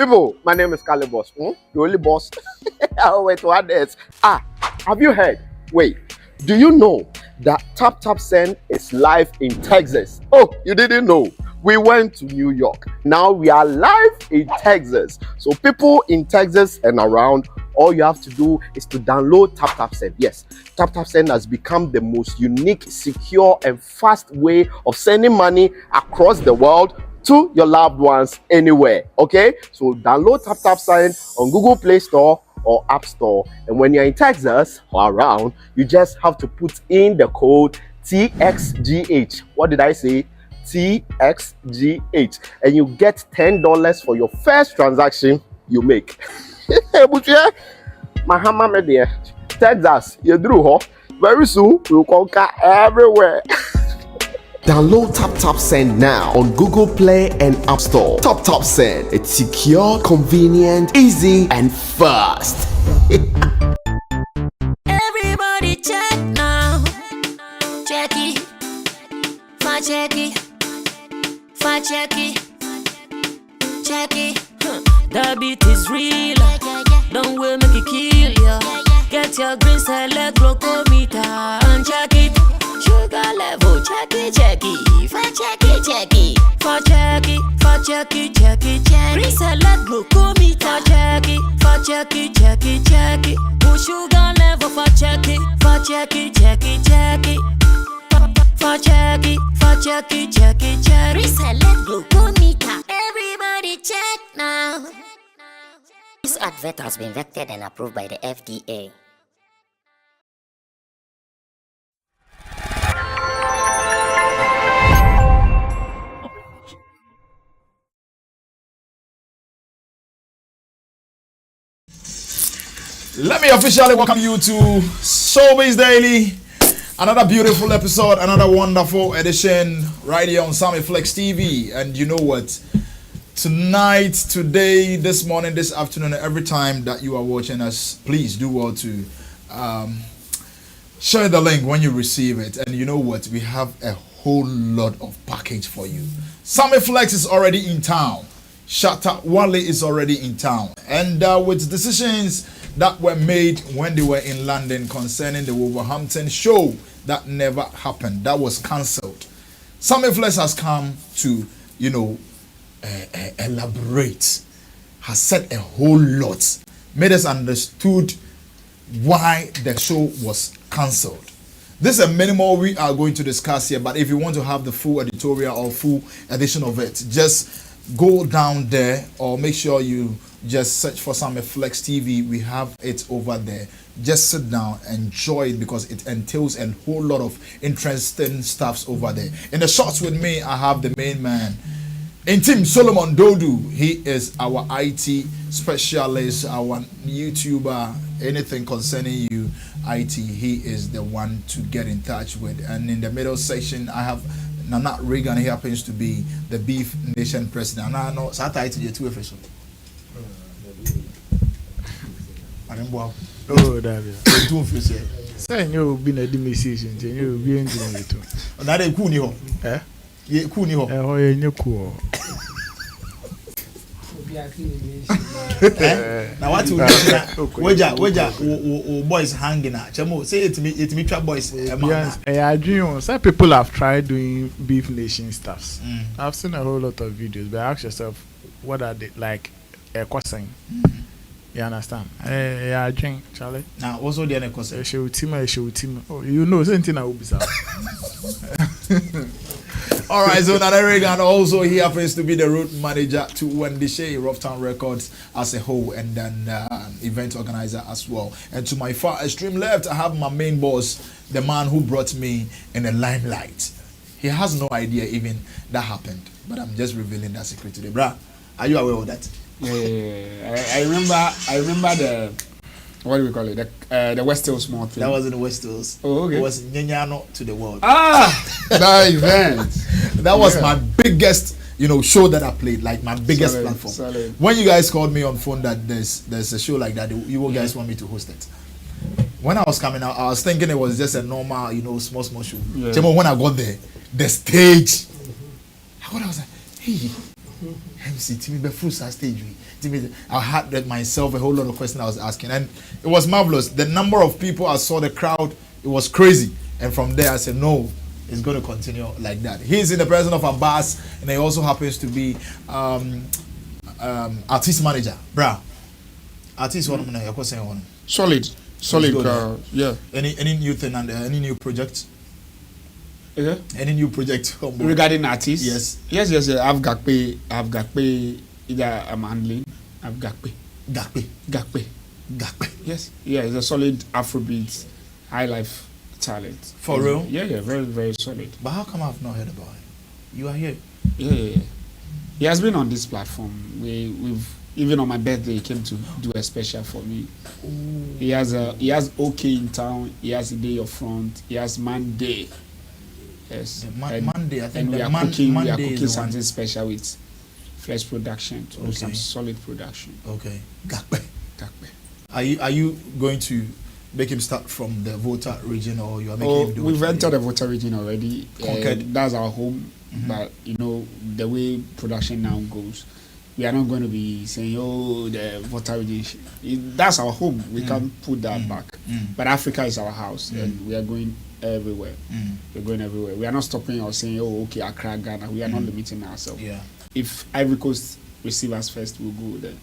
People, my name is Kale Boss. The only boss. Oh, wait, what else? Have you heard? Wait, do you know that Taptap Send is live in Texas? Oh, you didn't know? We went to New York. Now we are live in Texas. So people in Texas and around, all you have to do is to download Taptap Send. Yes, Taptap Send has become the most unique, secure, and fast way of sending money across the world to your loved ones anywhere. Okay, so download Taptap Send on Google Play Store or App Store, and when you're in Texas or around, you just have to put in the code TXGH. What did I say? TXGH, and you get $10 for your first transaction you make. Mahama media, Texas, you drew, very soon we'll conquer everywhere. Download Taptap Send now on Google Play and App Store. Taptap Send, it's secure, convenient, easy, and fast. Everybody check now. Check it. Fa check it. Fa check it. Check it. The beat is real. Don't will make it kill ya. Get your green select glucometer and check it. Sugar level, check it, check it. Fa check it, check it. Fa check it, fa check it, check it, check it. Green select glucometer, check it. Fa check it, check it, check it. Push sugar level, fa check it, fa check it, check it, check it. Fa check it, fa check it, check it, check it. Green select glucometer. Everybody check now. This advert has been vetted and approved by the FDA. Let me officially welcome you to Showbiz Daily. Another beautiful episode, another wonderful edition right here on Sammy Flex TV. And you know what? Tonight, today, this morning, this afternoon, every time that you are watching us, please do well to share the link when you receive it. And you know what? We have a whole lot of package for you. Sammy Flex is already in town. Shatta Wale is already in town. And with decisions that were made when they were in London concerning the Wolverhampton show that never happened, that was cancelled. Sammy Flex has come to, elaborate, has said a whole lot, made us understood why the show was cancelled. This is a minimal we are going to discuss here, but if you want to have the full editorial or full edition of it, just go down there or make sure you just search for Sammy Flex TV. We have it over there. Just sit down, enjoy it, because it entails a whole lot of interesting stuffs over there. In the shots with me, I have the main man in team, Solomon Dodu. He is our IT specialist, our YouTuber, anything concerning you IT, he is the one to get in touch with. And in the middle section, I have Nana Reagan. He happens to be the Beef Nation president. And I know Shatta is too official. Oh, that is too official. Say you been a demonstration. You be in the two. That is cool. Eh? Yeah, cool. Oh, you cool. Now what you boys hanging out? Chemo say it to me trap boys. I dream. Some people have tried doing Beef Nation stuffs. I've seen a whole lot of videos, but ask yourself, what are they like? A question. You understand? I drink, Charlie. Now also the other question. Show team. Oh, you know, something I will be sad. All right, so Nana Reagan also he happens to be the road manager to Wendy Shea, Roughtown Records as a whole, and then event organizer as well. And to my far extreme left, I have my main boss, the man who brought me in the limelight. He has no idea even that happened, but I'm just revealing that secret today. Bruh, are you aware of that? Yeah, I remember the, what do we call it? The West Hills small thing. That was in the West Hills. Oh, okay. It was Nyanyano to the world. That event. That was my biggest, show that I played, like my biggest platform. Solid. When you guys called me on phone that there's a show like that, you guys want me to host it. When I was coming out, I was thinking it was just a normal, small show. Yeah. When I got there, the stage, I was like, hey, MC, Timmy, be full stage. I had that myself a whole lot of questions I was asking, and it was marvelous. The number of people I saw, the crowd, it was crazy. And from there, I said, no, it's going to continue like that. He's in the person of Abbas, and he also happens to be artist manager, bruh. Artist one, Solid. Yeah. Any new thing and any new project? Yeah. Any new project Regarding artists? Yes. Yes. I've Gakpe. Either I'm handling. I've Gakpe. Gakpe. Yes. Yeah, it's a solid Afrobeat, high life talent. For real? Yeah. Very, very solid. But how come I've not heard about him? You are here. Yeah. He has been on this platform. We've even on my birthday, he came to do a special for me. Ooh. He has OK in town. He has a day of front. He has Monday. Yes. Monday, I think. And we are cooking something special with Flex Production to do some solid production. Okay. Gakpe. Are you going to make him start from the Volta region, or you are making him do it? We've entered the Volta region already. That's our home. Mm-hmm. But the way production now goes, we are not going to be saying, the Volta region. That's our home. We can't put that back. But Africa is our house, and we are going everywhere. We're going everywhere. We are not stopping or saying, Accra, Ghana. We are not limiting ourselves. Yeah. If Ivory Coast receive us first, we'll go there.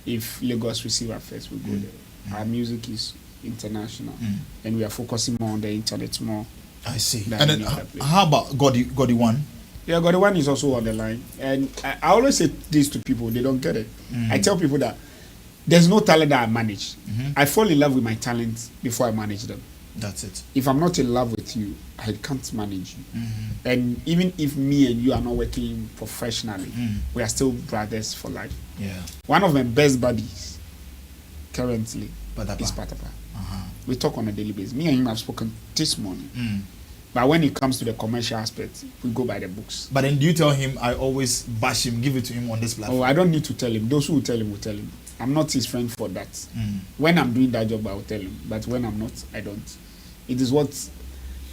If Lagos receive us first, we'll go there. Our music is international, and we are focusing more on the internet more. I see. And then how about Godi One? Yeah, Godi One is also on the line. And I always say this to people, they don't get it. I tell people that there's no talent that I manage. I fall in love with my talents before I manage them. That's it. If I'm not in love with you, I can't manage you. And even if me and you are not working professionally, we are still brothers for life. Yeah. One of my best buddies currently is Patapa. We talk on a daily basis. Me and him have spoken this morning. But when it comes to the commercial aspect, we go by the books. But then do you tell him, I always bash him, give it to him on this platform? I don't need to tell him. Those who will tell him will tell him. I'm not his friend for that. When I'm doing that job, I will tell him. But when I'm not, I don't. It is what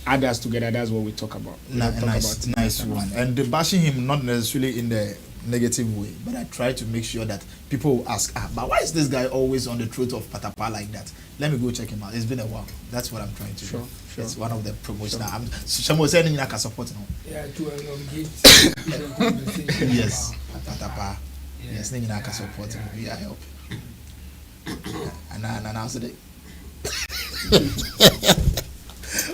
others together, that's what we talk about. Nice one. And the bashing him, not necessarily in the negative way, but I try to make sure that people will ask, but why is this guy always on the throat of Patapa like that? Let me go check him out. It's been a while. That's what I'm trying to do. Sure. It's one of the promotions. Shamo saying I can support him. Yeah, to elongate the conversation. Yes, Patapa. Yes, I can support him. We are help. And now today.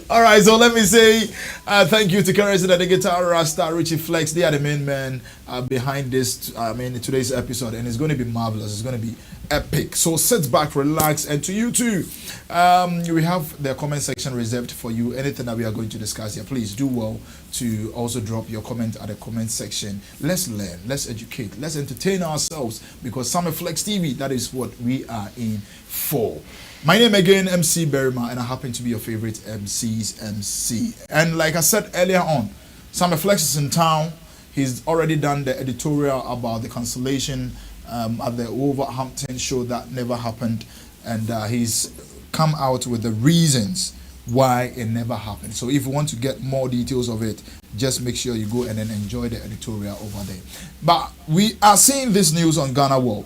All right, so let me say thank you to Currency, the guitar, Rasta, Richie Flex. They are the main men behind this. Today's episode, and it's going to be marvelous. It's going to be epic. So sit back, relax, and to you too. We have the comment section reserved for you. Anything that we are going to discuss here, please do well to also drop your comment at the comment section. Let's learn, let's educate, let's entertain ourselves, because Summer Flex TV, that is what we are in for. My name again, MC Berima, and I happen to be your favorite MC's MC. And like I said earlier on, Summer Flex is in town. He's already done the editorial about the cancellation at the Wolverhampton show that never happened. And he's come out with the reasons why it never happened. So if you want to get more details of it, just make sure you go and then enjoy the editorial over there. But we are seeing this news on Ghana Web.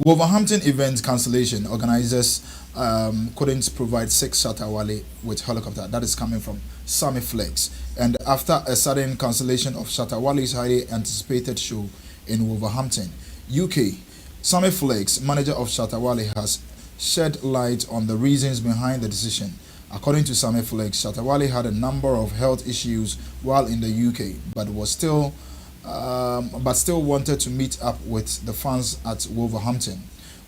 Wolverhampton event cancellation. Organizers couldn't provide 6 Shatta Wale with helicopter. That is coming from Sammy Flex. And after a sudden cancellation of Shatta Wale's highly anticipated show in Wolverhampton, UK, Sammy Flex, manager of Shatta Wale, has shed light on the reasons behind the decision. According to Sammy Flex, Shatta Wale had a number of health issues while in the UK, but still wanted to meet up with the fans at Wolverhampton.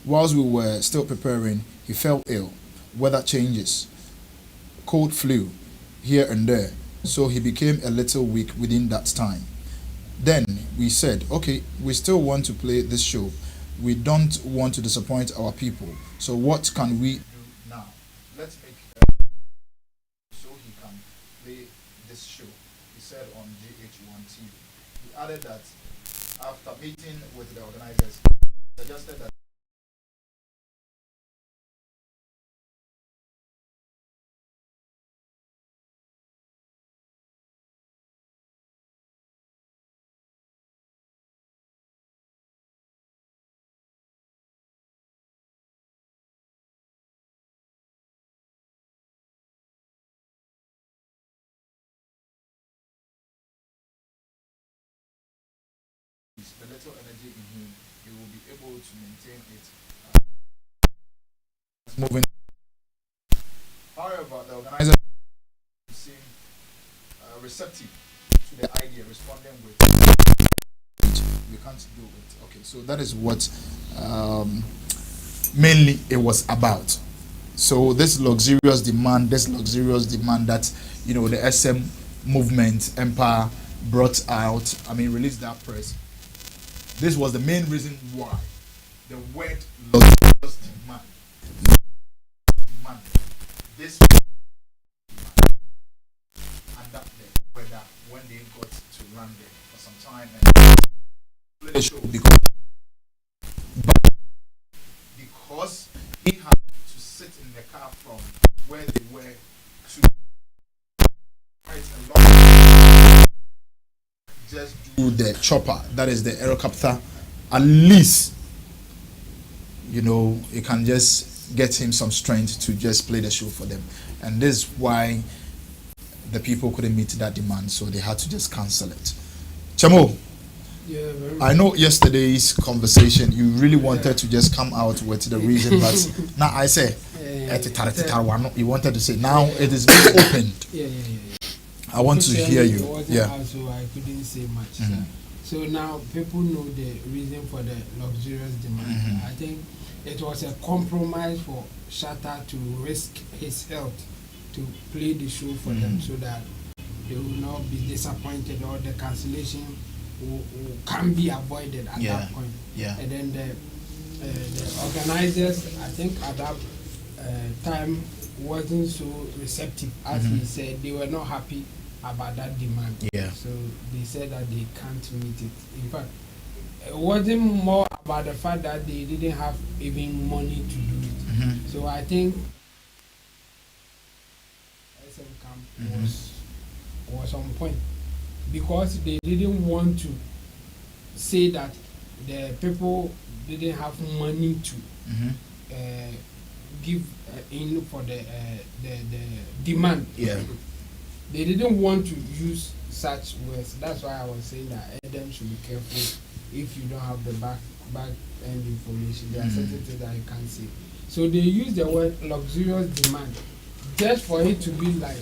Whilst we were still preparing, he fell ill. Weather changes, cold flu here and there, so he became a little weak within that time. Then we said, okay, we still want to play this show. We don't want to disappoint our people. So what can we do now? Let's make so he can play this show, he said on GH1 TV. He added that after meeting with the organizers, suggested that little energy in him, he will be able to maintain it. Moving. However, the organizer seem receptive to the idea, responding with we can't do it. Okay, so that is what mainly it was about. So this luxurious demand that the SM movement empire brought out, released that press. This was the main reason why the word luxurious demand this adapted whether when they got to London for some time and play the show because he had to sit in the car from where they were to quite a long just do the chopper, that is the helicopter, at least it can just get him some strength to just play the show for them. And this is why the people couldn't meet that demand, so they had to just cancel it. Chamo, I know yesterday's conversation you really wanted to just come out with the reason, but now I say you wanted to say now it is being opened. I want to hear you. So I couldn't say much. So now people know the reason for the luxurious demand. I think it was a compromise for Shatta to risk his health to play the show for them, so that they will not be disappointed, or the cancellation can be avoided at that point. And then the organizers, I think at that time, wasn't so receptive. As he said, they were not happy about that demand. So they said that they can't meet it. In fact, it wasn't more about the fact that they didn't have even money to do it. So I think SM Camp was on point, because they didn't want to say that the people didn't have money to give in for the demand. They didn't want to use such words. That's why I was saying that Adam should be careful if you don't have the back end information. There are certain things that you can't say. So they use the word luxurious demand just for it to be like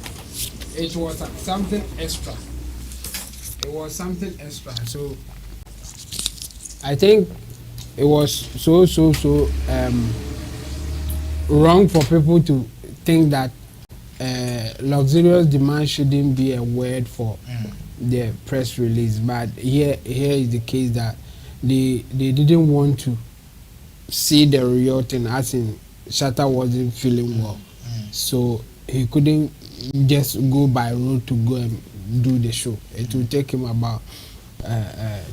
it was something extra. It was something extra. So I think it was so wrong for people to think that luxurious demand shouldn't be a word for the press release, but here is the case that they didn't want to see the real thing, as in Shatta wasn't feeling well, so he couldn't just go by road to go and do the show. It will take him about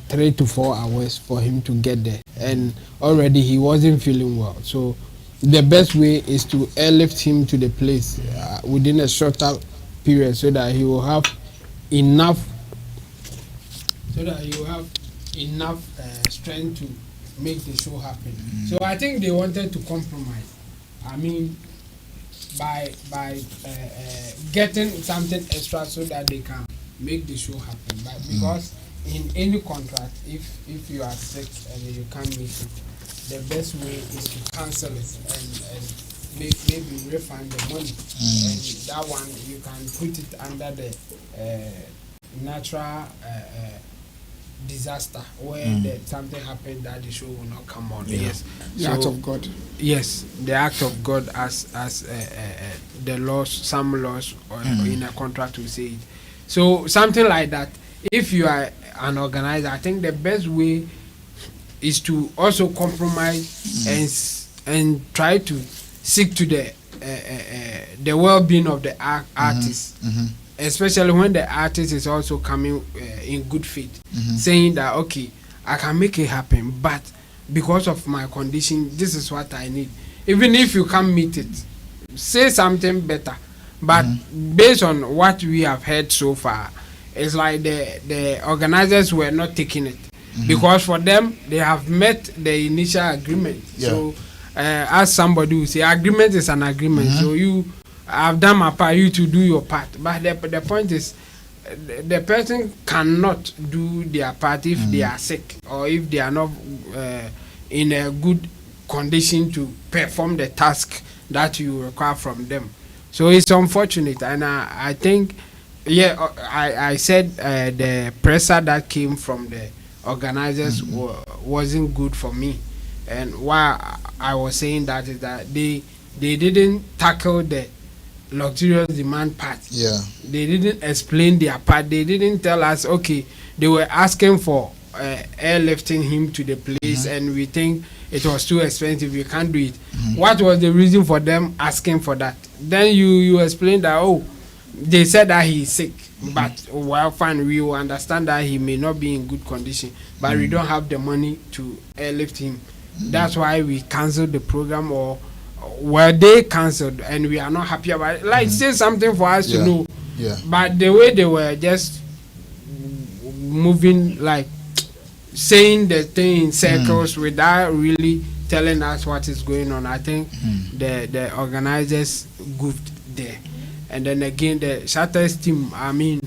3 to 4 hours for him to get there, and already he wasn't feeling well. So the best way is to airlift him to the place within a shorter period, so that he will have enough strength to make the show happen. So I think they wanted to compromise. By getting something extra so that they can make the show happen. But because in any contract, if you are sick and you can't make it, the best way is to cancel it and maybe refund the money. And that one you can put it under the natural disaster where something happened that the show will not come on. The act of God. Yes, the act of God, as the laws, some laws or in a contract will say it. So something like that. If you are an organizer, I think the best way is to also compromise and try to seek to the well-being of the artist, especially when the artist is also coming in good faith, saying that okay, I can make it happen, but because of my condition, this is what I need. Even if you can't meet it, say something better. But based on what we have heard so far, it's like the organizers were not taking it. Because for them, they have met the initial agreement. So as somebody will say, agreement is an agreement. So you have done my part, you to do your part. But the point is, the person cannot do their part if they are sick or if they are not in a good condition to perform the task that you require from them. So it's unfortunate, and I think, yeah, I said the pressure that came from the organizers wasn't good for me, and why I was saying that is that they didn't tackle the luxurious demand part. Yeah. They didn't explain their part. They didn't tell us, okay, they were asking for airlifting him to the place, and we think it was too expensive, we can't do it. What was the reason for them asking for that? Then you explain that, oh, they said that he's sick, but well, fine, we will understand that he may not be in good condition, but we don't have the money to airlift him. That's why we canceled the program, or well, they cancelled, and we are not happy about it. Like, say something for us to know. Yeah. But the way they were just moving, like saying the thing in circles without really telling us what is going on, I think the organizers goofed there. And then again, the Shatta's team, I mean,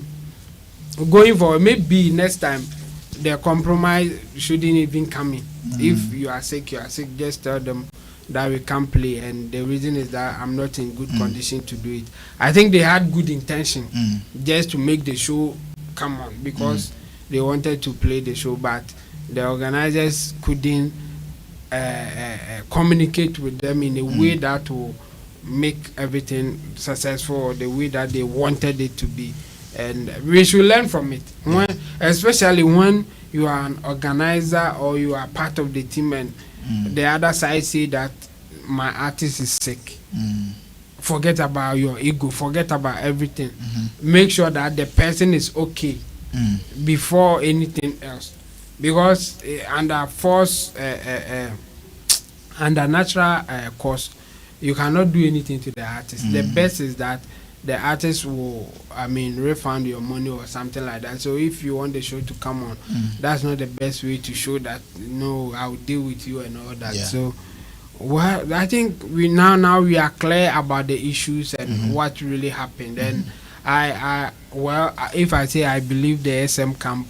going forward, maybe next time the compromise shouldn't even come in. If you are sick, just tell them that we can't play, and the reason is that I'm not in good condition to do it. I think they had good intention just to make the show come on, because they wanted to play the show, but the organizers couldn't communicate with them in a way that will make everything successful, or the way that they wanted it to be. And we should learn from it, especially when you are an organizer or you are part of the team, and the other side say that my artist is sick. Forget about your ego, forget about everything. Make sure that the person is okay before anything else, because under force, under natural cause, you cannot do anything to the artist. The best is that the artist will, I mean, refund your money or something like that. So if you want the show to come on, that's not the best way to show that, no, I'll deal with you and all that. So, well, I think we now we are clear about the issues and what really happened. And well, if I say I believe the SM camp,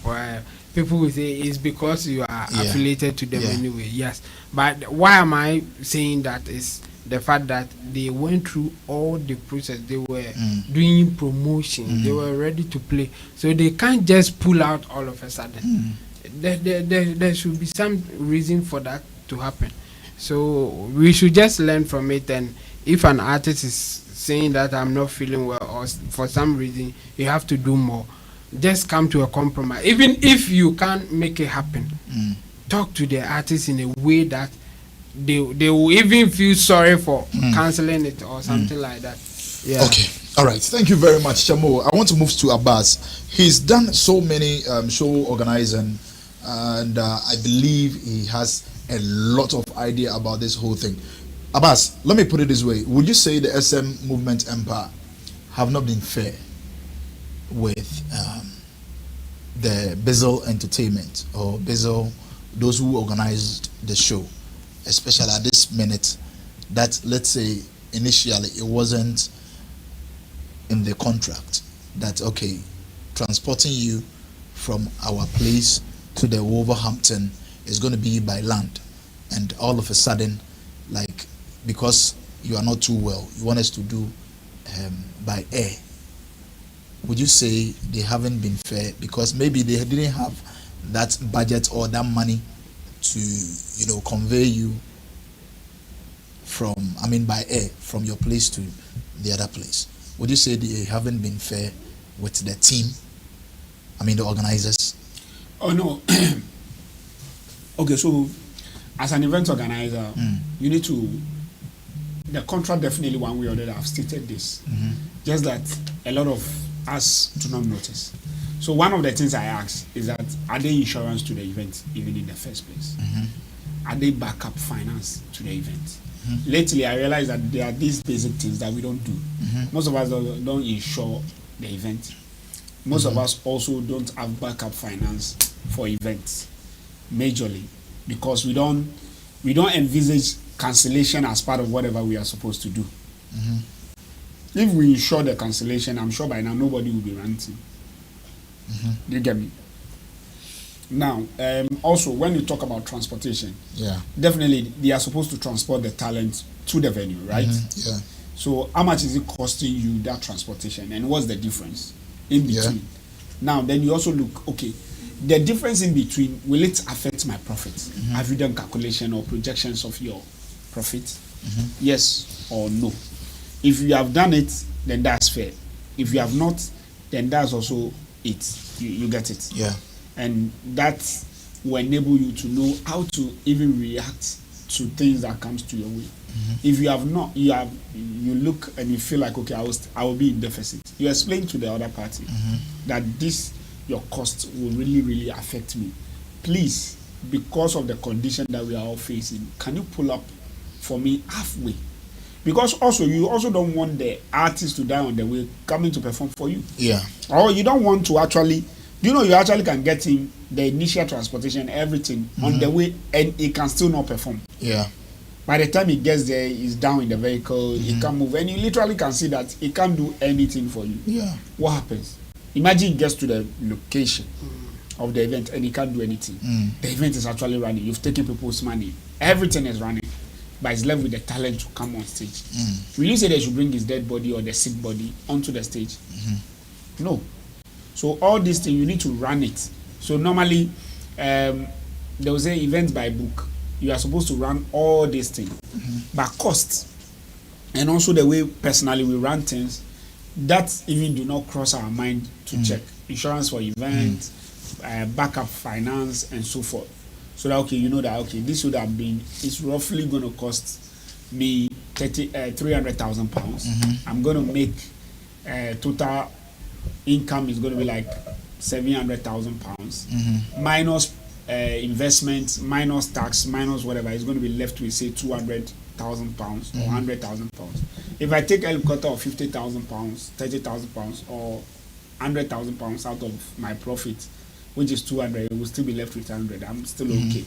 people will say it's because you are affiliated to them anyway. Yes, but why am I saying that is the fact that they went through all the process. They were doing promotion. They were ready to play. So they can't just pull out all of a sudden. There should be some reason for that to happen. So we should just learn from it. And if an artist is saying that I'm not feeling well, or for some reason you have to do more, just come to a compromise. Even if you can't make it happen, talk to the artist in a way that they will even feel sorry for cancelling it or something like that. Yeah. Okay. All right. Thank you very much, Chamo. I want to move to Abbas. He's done so many show organizing, and I believe he has a lot of idea about this whole thing. Abbas, let me put it this way. Would you say the SM movement empire have not been fair with the Basil Entertainment or Basil, those who organized the show? Especially at this minute, that, let's say, initially it wasn't in the contract that, okay, transporting you from our place to the Wolverhampton is going to be by land, and all of a sudden, like, because you are not too well, you want us to do by air. Would you say they haven't been fair because maybe they didn't have that budget or that money to, you know, convey you from, I mean, by air from your place to the other place? Would you say they haven't been fair with the team? I mean, the organizers? Oh no. Okay, so as an event organizer, you need to, the contract definitely one way or the other, I've stated this. Just that a lot of us do not notice. So one of the things I ask is that, are they insurance to the event even in the first place? Are they backup finance to the event? Lately, I realized that there are these basic things that we don't do. Most of us don't insure the event. Most of us also don't have backup finance for events, majorly, because we don't envisage cancellation as part of whatever we are supposed to do. If we insure the cancellation, I'm sure by now nobody will be ranting. Do you get me? Now, also when you talk about transportation, definitely they are supposed to transport the talent to the venue, right? Yeah. So how much is it costing you, that transportation, and what's the difference in between? Now, then you also look, okay, the difference in between, will it affect my profits? Have you done calculation or projections of your profit? Yes or no? If you have done it, then that's fair. If you have not, then that's also it. You get it? Yeah. And that will enable you to know how to even react to things that comes to your way. If you have not, you look and you feel like, okay, I will be in deficit. You explain to the other party that this, your cost will really, really affect me. Please, because of the condition that we are all facing, can you pull up for me halfway? Because also, you also don't want the artist to die on the way coming to perform for you. Yeah. Or you don't want to actually, you actually can get him the initial transportation, everything on the way, and he can still not perform. Yeah. By the time he gets there, he's down in the vehicle, he can't move, and you literally can see that he can't do anything for you. Yeah. What happens? Imagine he gets to the location of the event and he can't do anything. The event is actually running. You've taken people's money. Everything is running. But he's left with the talent to come on stage. Will you say they should bring his dead body or the sick body onto the stage? No. So all these things, you need to run it. So normally, they will say events by book. You are supposed to run all these things. But cost, and also the way personally we run things, that even do not cross our mind to check. Insurance for events, backup finance, and so forth. So that, okay, you know that, okay, this would have been, it's roughly going to cost me 300,000 pounds. I'm going to make total income is going to be like 700,000 pounds. Minus investments, minus tax, minus whatever, it's going to be left with, say, 200,000 pounds or 100,000 pounds. If I take a cut of 50,000 pounds, 30,000 pounds, or 100,000 pounds out of my profit, which is 200, it will still be left with 100. I'm still okay.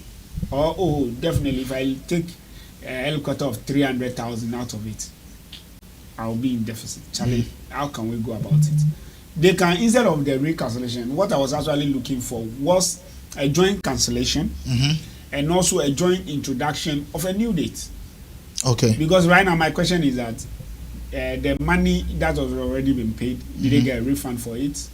Or definitely, if I take a cut of 300,000 out of it, I'll be in deficit. Charlie, how can we go about it? They can, instead of the recancellation, what I was actually looking for was a joint cancellation and also a joint introduction of a new date. Okay. Because right now my question is that the money that was already been paid, did they get a refund for it?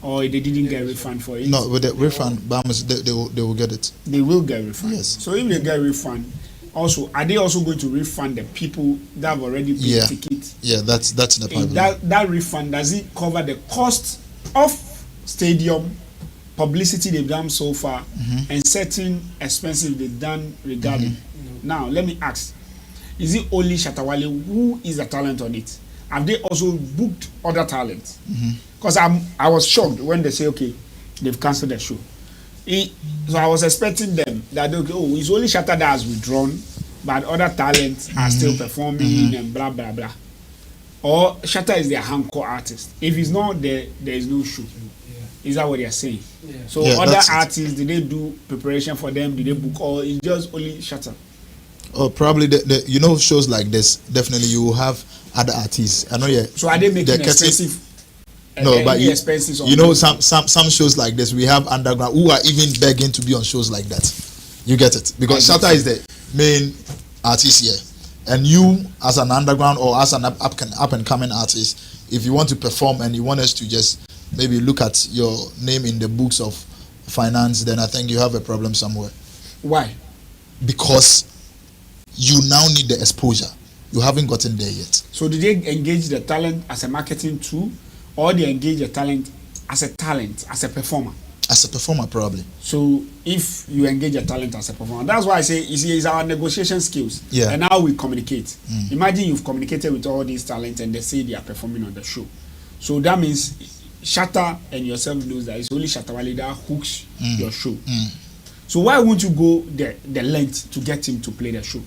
Or they didn't get a refund for it? No, with the refund, Bahamas, they will get it. They will get a refund. Yes. So if they get a refund, also, are they also going to refund the people that have already paid tickets? Yeah, that's the problem. That refund, does it cover the cost of stadium, publicity they've done so far, and certain expenses they've done regarding? Now, let me ask, is it only Shatta Wale who is a talent on it? Have they also booked other talents? Because I was shocked when they say, okay, they've cancelled the show. So I was expecting them that, okay, it's only Shatta that has withdrawn, but other talents are still performing and blah, blah, blah. Or Shatta is their anchor artist. If he's not there, there is no show. Is that what they're saying? So other artists, did they do preparation for them? Did they book? Or it's just only Shatta? Oh, probably shows like this. Definitely, you will have other artists. I know. Yeah. So are they making expensive? No, but expenses some shows like this, we have underground who are even begging to be on shows like that. You get it? Because Shatta is the main artist here, and you as an underground or as an up and coming artist, if you want to perform and you want us to just maybe look at your name in the books of finance, then I think you have a problem somewhere. Why? Because you now need the exposure. You haven't gotten there yet. So did they engage the talent as a marketing tool, or they engage the talent, as a performer? As a performer, probably. So if you engage a talent as a performer, that's why I say it's our negotiation skills and how we communicate. Imagine you've communicated with all these talents and they say they are performing on the show. So that means Shatta and yourself knows that it's only Shatta Wale that hooks your show. So why won't you go the length to get him to play the show?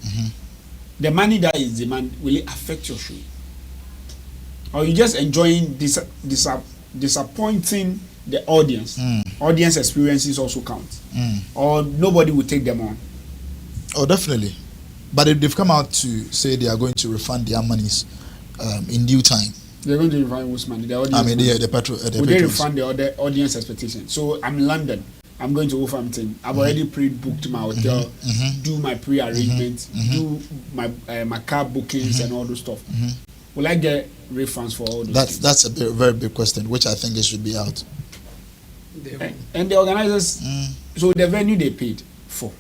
The money that is demand, will it affect your show? Or you just enjoying disappointing the audience? Audience experiences also count. Or nobody will take them on. Oh, definitely. But if they've come out to say they are going to refund their monies in due time, They're going to refund whose money? The audience. I mean, money. the petrol. The Will they patrons. refund the other audience expectation? So I'm in London. I'm going to Wolverhampton. I've already pre-booked my hotel, do my pre-arrangement, do my car bookings and all those stuff. Will I get refunds for all those? That's a very big question, which I think it should be out. And the organizers, so the venue they paid for,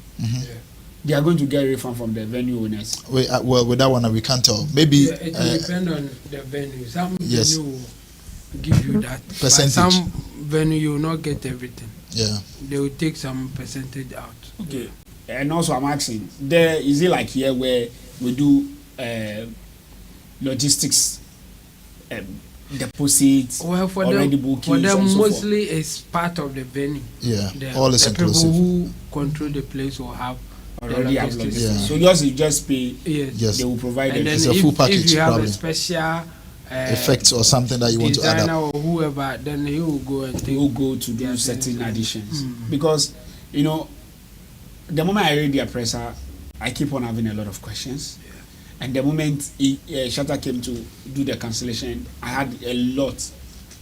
they are going to get a refund from the venue owners. Well, with that one, we can't tell. Maybe it will depend on the venue. Some yes. venue will give you that Percentage. But some venue you will not get everything. Yeah, they will take some percentage out. Okay, and also I'm asking, there is it like here where we do logistics, deposits, well, for already them, bookings, for them and so mostly it's part of the venue. Yeah, All is the inclusive. people who control the place will have already have logistics. logistics. Yeah. So yours you just pay. Yes. They will provide And it. then It's a full package, if you have probably. a special Effects or something that you want to add designer up. or whoever, then he will go and They will go to do certain things. additions because the moment I read the presser, I keep on having a lot of questions. And the moment Shatta came to do the cancellation, I had a lot.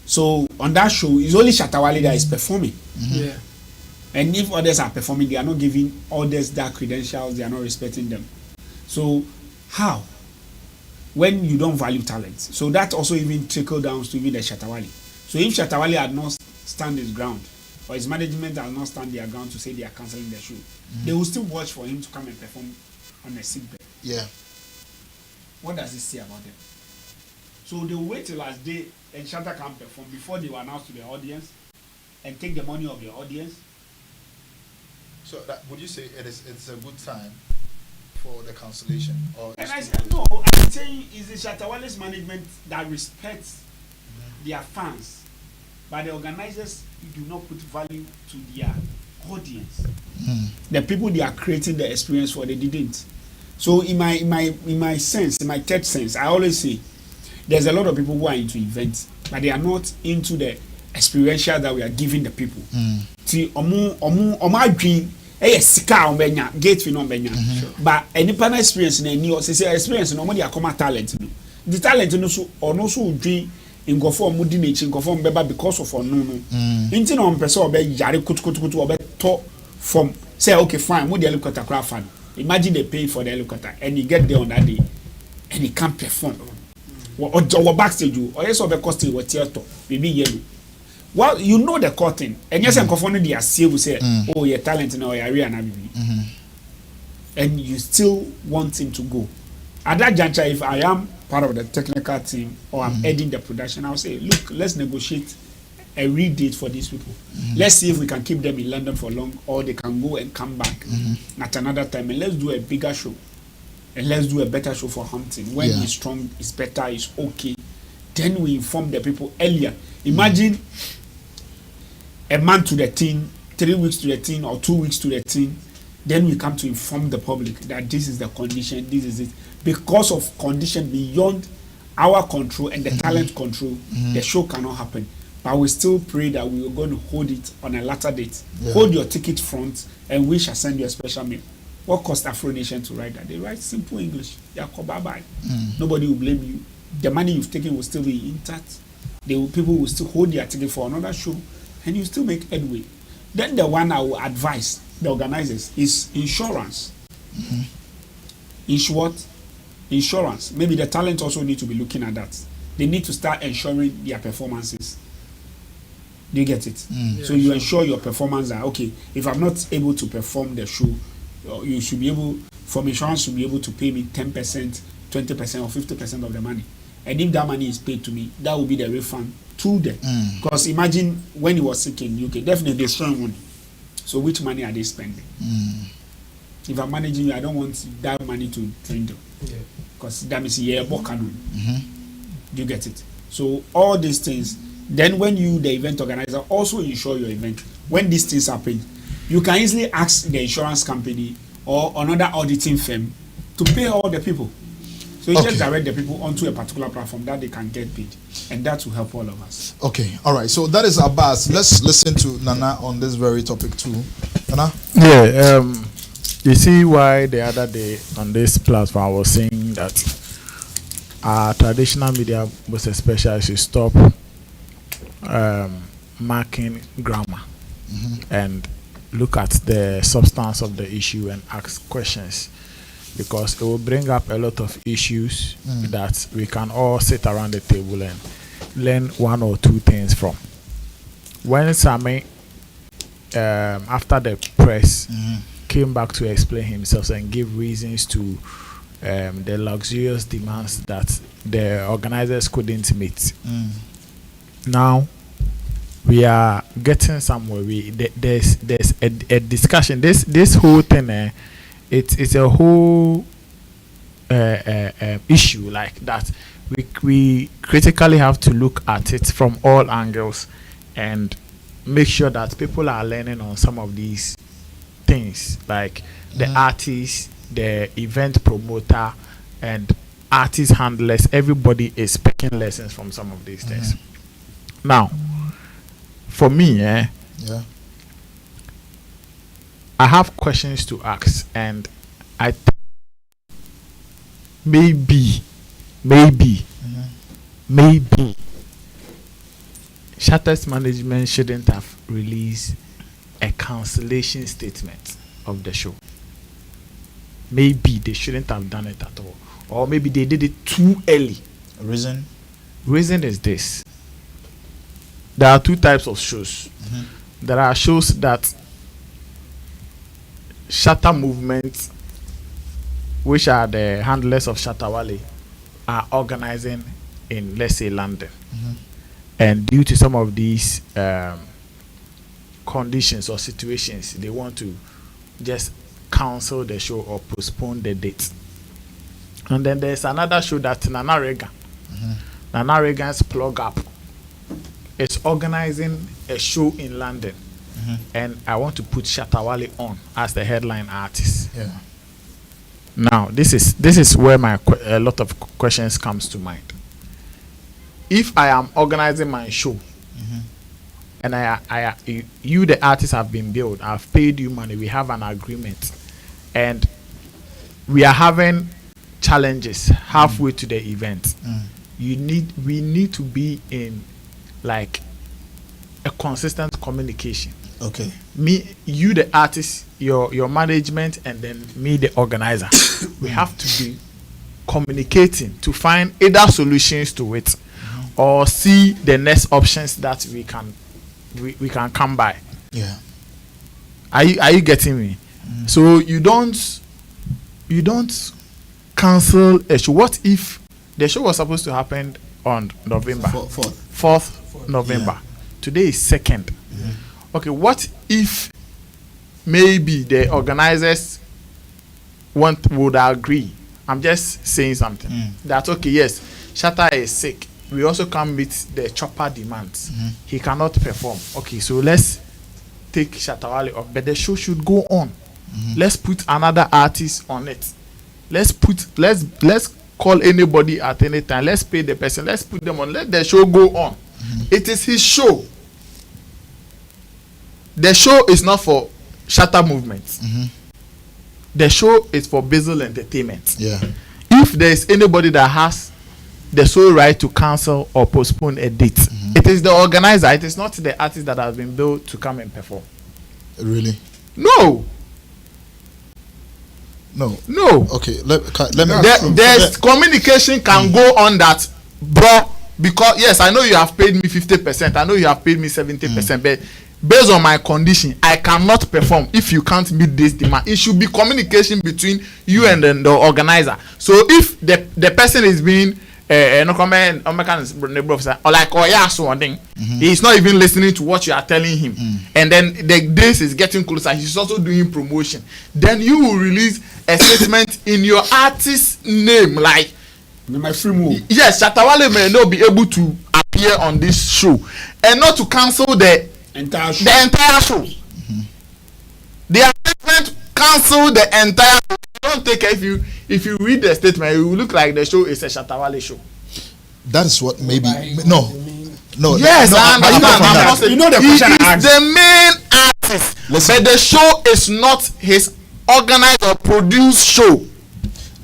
So on that show, it's only Shatta Wale that is performing. Yeah. And if others are performing, they are not giving others their credentials, they are not respecting them. So how? When you don't value talent. So that also even trickle down to even the Shatta Wale. So if Shatta Wale had not stand his ground, or his management has not stand their ground to say they are cancelling the show, they will still watch for him to come and perform on a sick bed. Yeah. What does it say about them? So they will wait till last day and Shatta can perform before they will announce to the audience and take the money of the audience. So would you say it's a good time for the cancellation? Or And I said, no, I'm saying it's the Shatta Wale's management that respects their fans, but the organizers do not put value to their audience. The people they are creating the experience for, they didn't. So in my sense, in my third sense, I always say there's a lot of people who are into events, but they are not into the experiential that we are giving the people. See, omu dream. Sika ombenya gate fi no ombenya but any panel experience na any say experience no mo dey akoma talent no the talent no so ono so dream ngofo mo di na chi ngofo mbeba because of ono no nti na ompese obe yare kutukutukutu obe to from say okay fine mo dey helicopter craft fan imagine they pay for the helicopter and you get there on that day and he can't perform or backstage or yes obe cost we theater baby yellow. Well, you know the cutting, and yes, I'm confident they are still say, oh, your talent now, you're real and you still want him to go. At that juncture, if I am part of the technical team or I'm heading the production, I'll say, look, let's negotiate a re-date for these people. Let's see if we can keep them in London for long, or they can go and come back at another time, and let's do a bigger show, and let's do a better show for Hampton when he's strong, it's better, it's okay. Then we inform the people earlier. Imagine. A month to the team, 3 weeks to the team, or 2 weeks to the team, then we come to inform the public that this is the condition, this is it. Because of condition beyond our control and the talent control, the show cannot happen. But we still pray that we are going to hold it on a later date. Hold your ticket front, and we shall send you a special mail. What cost Afro Nation to write that? They write simple English. Bye-bye. Nobody will blame you. The money you've taken will still be intact. People will still hold their ticket for another show, and you still make headway. Then the one I will advise the organizers is insurance. Insurance. Maybe the talent also need to be looking at that. They need to start ensuring their performances. Do you get it? So you ensure your performance are okay. If I'm not able to perform the show, you should be able, from insurance, to be able to pay me 10%, 20%, or 50% of the money. And if that money is paid to me, that will be the refund to them. Because imagine when he was sick in UK, definitely they strong money. So which money are they spending? If I'm managing you, I don't want that money to dwindle. Because that means do you get it? So all these things. Then when you, the event organizer, also insure your event. When these things happen, you can easily ask the insurance company or another auditing firm to pay all the people. So you just direct the people onto a particular platform that they can get paid, and that will help all of us. Okay, all right. So that is Abbas. Let's listen to Nana on this very topic too. Nana? Yeah, you see why the other day on this platform I was saying that our traditional media most especially should stop marking grammar and look at the substance of the issue and ask questions, because it will bring up a lot of issues that we can all sit around the table and learn one or two things from. When Sammy, after the press, came back to explain himself and give reasons to the luxurious demands that the organizers couldn't meet. Now we are getting somewhere. There's a discussion. This whole thing, it's a whole issue like that. We critically have to look at it from all angles and make sure that people are learning on some of these things, like the artist, the event promoter, and artist handlers. Everybody is picking lessons from some of these things. Now, for me, I have questions to ask, and I maybe Shatta's management shouldn't have released a cancellation statement of the show. Maybe they shouldn't have done it at all, or maybe they did it too early. Reason Is this: there are two types of shows. There are shows that Shatta movement, which are the handlers of Shatta Wale, are organizing in, let's say, London. And due to some of these conditions or situations, they want to just cancel the show or postpone the date. And then there's another show that Nana Reagan's plug up is organizing a show in London. And I want to put Shatta Wale on as the headline artist. Now, this is where a lot of questions comes to mind. If I am organizing my show, and you the artist have been billed, I've paid you money, we have an agreement, and we are having challenges halfway to the event, we need to be in like a consistent communication. Okay. You the artist, your management, and then me the organizer. We have to be communicating to find either solutions to it or see the next options that we can come by. Yeah. Are you getting me? So you don't cancel a show. What if the show was supposed to happen on November 4th November? Today is 2nd. Okay, what if maybe the organizers would agree? I'm just saying something. That's okay. Yes, Shatta is sick. We also can't meet the chopper demands. He cannot perform. Okay, so let's take Shatta Wale off, but the show should go on. Let's put another artist on it. Let's call anybody at any time. Let's pay the person. Let's put them on. Let the show go on. It is his show. The show is not for Shatta movement. The show is for Basil Entertainment. If there is anybody that has the sole right to cancel or postpone a date, it is the organizer. It is not the artist that has been billed to come and perform. Really? No. Okay, let me. There's communication can go on that, bro. Because yes, I know you have paid me 50%. I know you have paid me 70%, but based on my condition, I cannot perform if you can't meet this demand. It should be communication between you and the organizer. So if the person is being no comment or like he's not even listening to what you are telling him, and then the days is getting closer, he's also doing promotion, then you will release a statement in your artist's name, like my free move. Yes, Shatta Wale may not be able to appear on this show, and not to cancel the entire show. The statement cancel the entire show. Don't take it. If you read the statement, it will look like the show is a Shatta Wale show. That is what maybe no. Yes, you know the question I asked. The main artist, but the show is not his organized or produced show.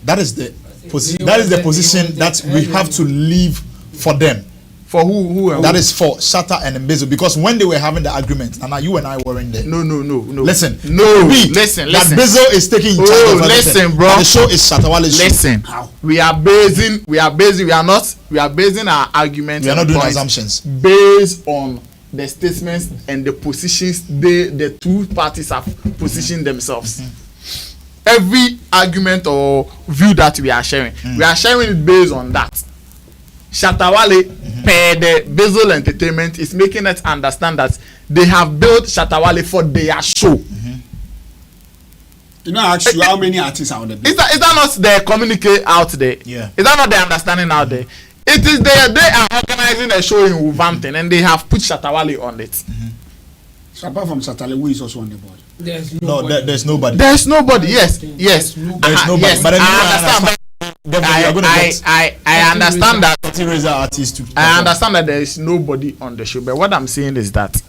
That is the That is the position that we have to leave for them. For who and That is for Shatta and Mbezo, because when they were having the agreement, and you and I were in there. No. Listen. Listen. That Mbezo is taking charge of everything. Listen, bro. The show is Shattawale's show. Listen. We are basing our arguments. We are not and doing points assumptions. based on the statements and the positions the two parties have positioned themselves. Every argument or view that we are sharing it based on that. Shattawale per the Basil Entertainment is making us understand that they have built Shattawale for their show. You know, I asked you how many artists are on the bill. Is that not the communique out there? Yeah. Is that not the understanding out there? It is they are organizing a show in Wolverhampton and they have put Shattawale on it. So apart from Shattawale, who is also on the board? There's No, there's nobody. There's nobody. Yes. There's nobody. Yes. But then I understand that. I understand understand that there is nobody on the show, but what I'm saying is that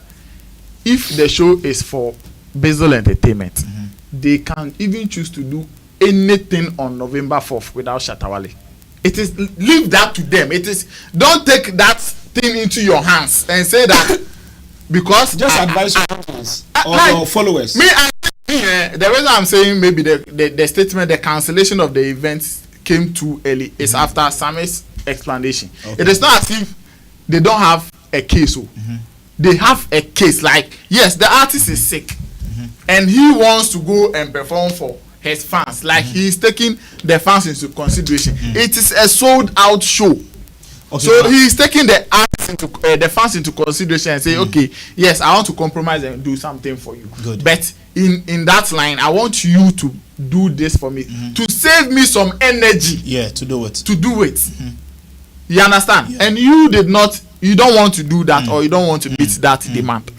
if the show is for Basil Entertainment, they can even choose to do anything on November 4th without Shattawale. It is, leave that to them. It is, don't take that thing into your hands and say that because Just advise your audience or your followers. The reason I'm saying maybe the statement, the cancellation of the event came too early is after Sammy's explanation. Okay. It is not as if they don't have a case. They have a case. Like, yes, the artist is sick and he wants to go and perform for his fans. Like, he's taking the fans into consideration. It is a sold out show. Okay, so he's taking the artists into the fans into consideration and say, okay, yes, I want to compromise and do something for you. Good. But in that line, I want you to do this for me to save me some energy. Yeah, to do it. To do it. You understand? Yeah. And you don't want to do that or you don't want to meet that demand.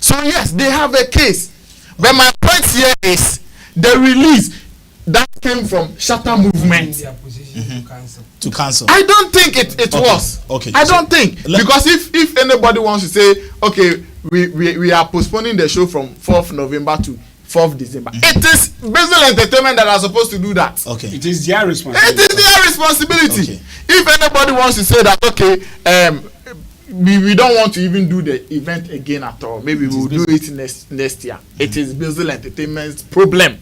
So yes, they have a case. But my point here is the release that came from Shatta movement. To cancel. I don't think it was. Okay. I don't think. Because if anybody wants to say, okay, we are postponing the show from 4th November to 4th December. It is Basil Entertainment that are supposed to do that. Okay. It is their responsibility. It is their responsibility. Okay. If anybody wants to say that, okay, we don't want to even do the event again at all. Maybe we'll do it next year. It is Basil Entertainment's problem.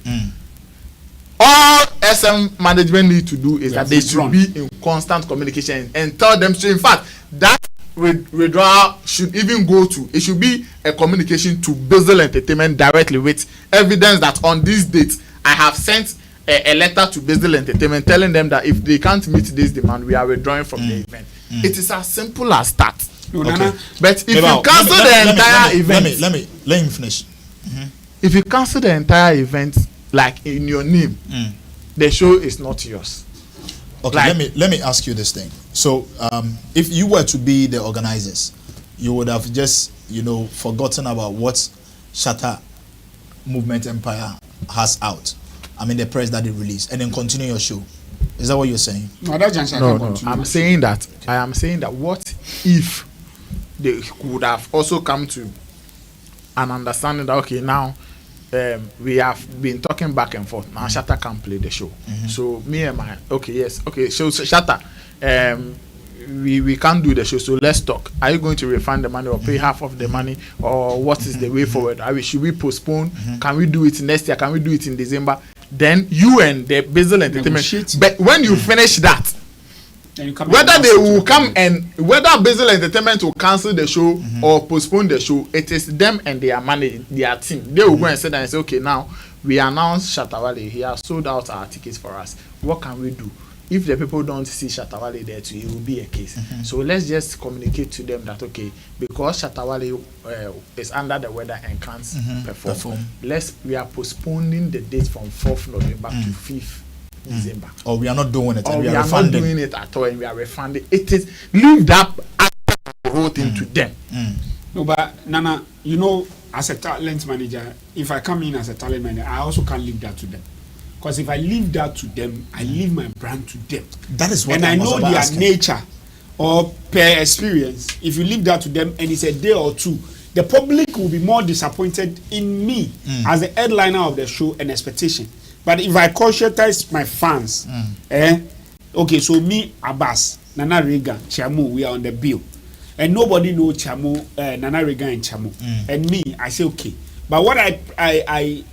All SM management need to do is that they should be in constant communication and tell them. So in fact, that withdrawal should even go to, it should be a communication to Basil Entertainment directly with evidence that on this date I have sent a letter to Basil Entertainment telling them that if they can't meet this demand, we are withdrawing from the event. It is as simple as that. Okay. But if you cancel the entire event, let him finish. If you cancel the entire event, like in your name, the show is not yours. Okay, Like, let me ask you this thing. So, if you were to be the organizers, you would have just forgotten about what Shatta Movement Empire has out. I mean, the press that it released, and then continue your show. Is that what you're saying? No, that's just no. I am saying that what if they could have also come to an understanding that okay, now we have been talking back and forth. Now Shatta can play the show. So me and my so Shatta, we can't do the show. So let's talk. Are you going to refund the money or pay half of the money, or what is the way forward? Should we postpone? Can we do it next year? Can we do it in December? Then you and the Basil Entertainment. But when you finish that, whether they will come and whether Basil Entertainment will cancel the show or postpone the show, it is them and their money, their team. They will go and sit down and say, okay, now we announced Shattawale. He has sold out our tickets for us. What can we do? If the people don't see Shattawale there too, it will be a case. So let's just communicate to them that okay, because Shattawale is under the weather and can't perform. We are postponing the date from 4th November to 5th December. Or we are not doing it, or and we are not doing it at all, and we are refunding. It is leave that whole thing to them. No, but Nana, as a talent manager, if I come in as a talent manager, I also can't leave that to them. Because if I leave that to them, I leave my brand to them. That is what and I know their nature or per experience. If you leave that to them and it's a day or two, the public will be more disappointed in me as the headliner of the show and expectation. But if I conscientize my fans, okay, so me, Abbas, Nana Reagan, Chamu, we are on the bill. And nobody know Chamu, Nana Reagan and Chamu. And me, I say, okay. But what I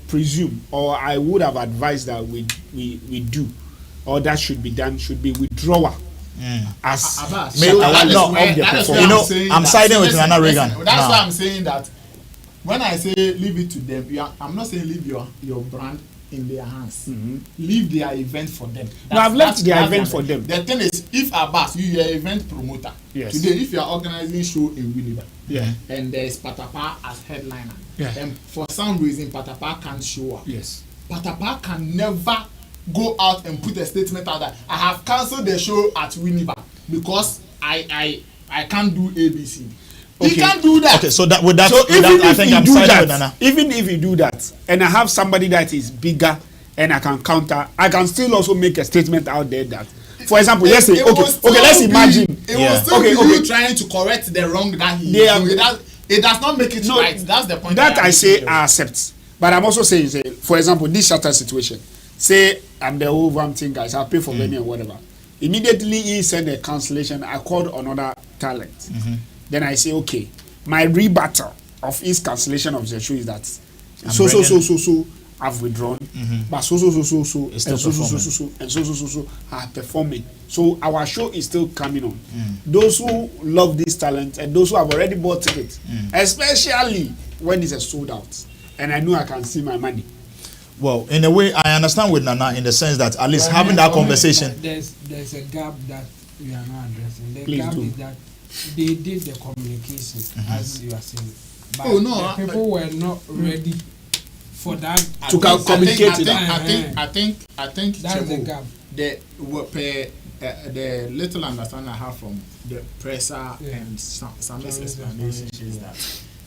presume, or I would have advised that we do, or that should be done, should be withdrawal. As I'm siding with Nana Reagan. That's why I'm saying that when I say leave it to them, I'm not saying leave your brand in their hands. Leave their event for them. No, I've left their event for them. The thing is, if Abbas, you are event promoter, yes. Today, if you are organizing show in Winnipeg, and there is Patapa as headliner, and for some reason Patapa can't show up, Patapa can never go out and put a statement out that I have cancelled the show at Winnipeg because I can't do ABC. Okay. He can't do that. Okay, so that with that, so even if I think you I'm do siding that, with Nana. even if you do that, and I have somebody that is bigger and I can counter, I can still also make a statement out there that, for example, let's say, okay, let's imagine. It will still be you trying to correct the wrong that he is doing. It does not make it right. That's the point. That I say I accept, but I'm also saying, for example, this Shatta situation. Say I'm the Wolverhampton guys, I'll pay for venue or whatever. Immediately he sent a cancellation. I called another talent. Then I say, okay, my rebuttal of his cancellation of the show is that so I've withdrawn, but so are performing. So our show is still coming on. Those who love this talent and those who have already bought tickets, especially when it's a sold out, and I know I can see my money. Well, in a way, I understand with Nana in the sense that at least having that conversation. There's a gap that we are not addressing. The Please gap do. is that they did the communication, as you are saying. But the people were not ready for that to communicate it. I think that's the gap. The little understanding I have from the presser and Sammy's explanation is that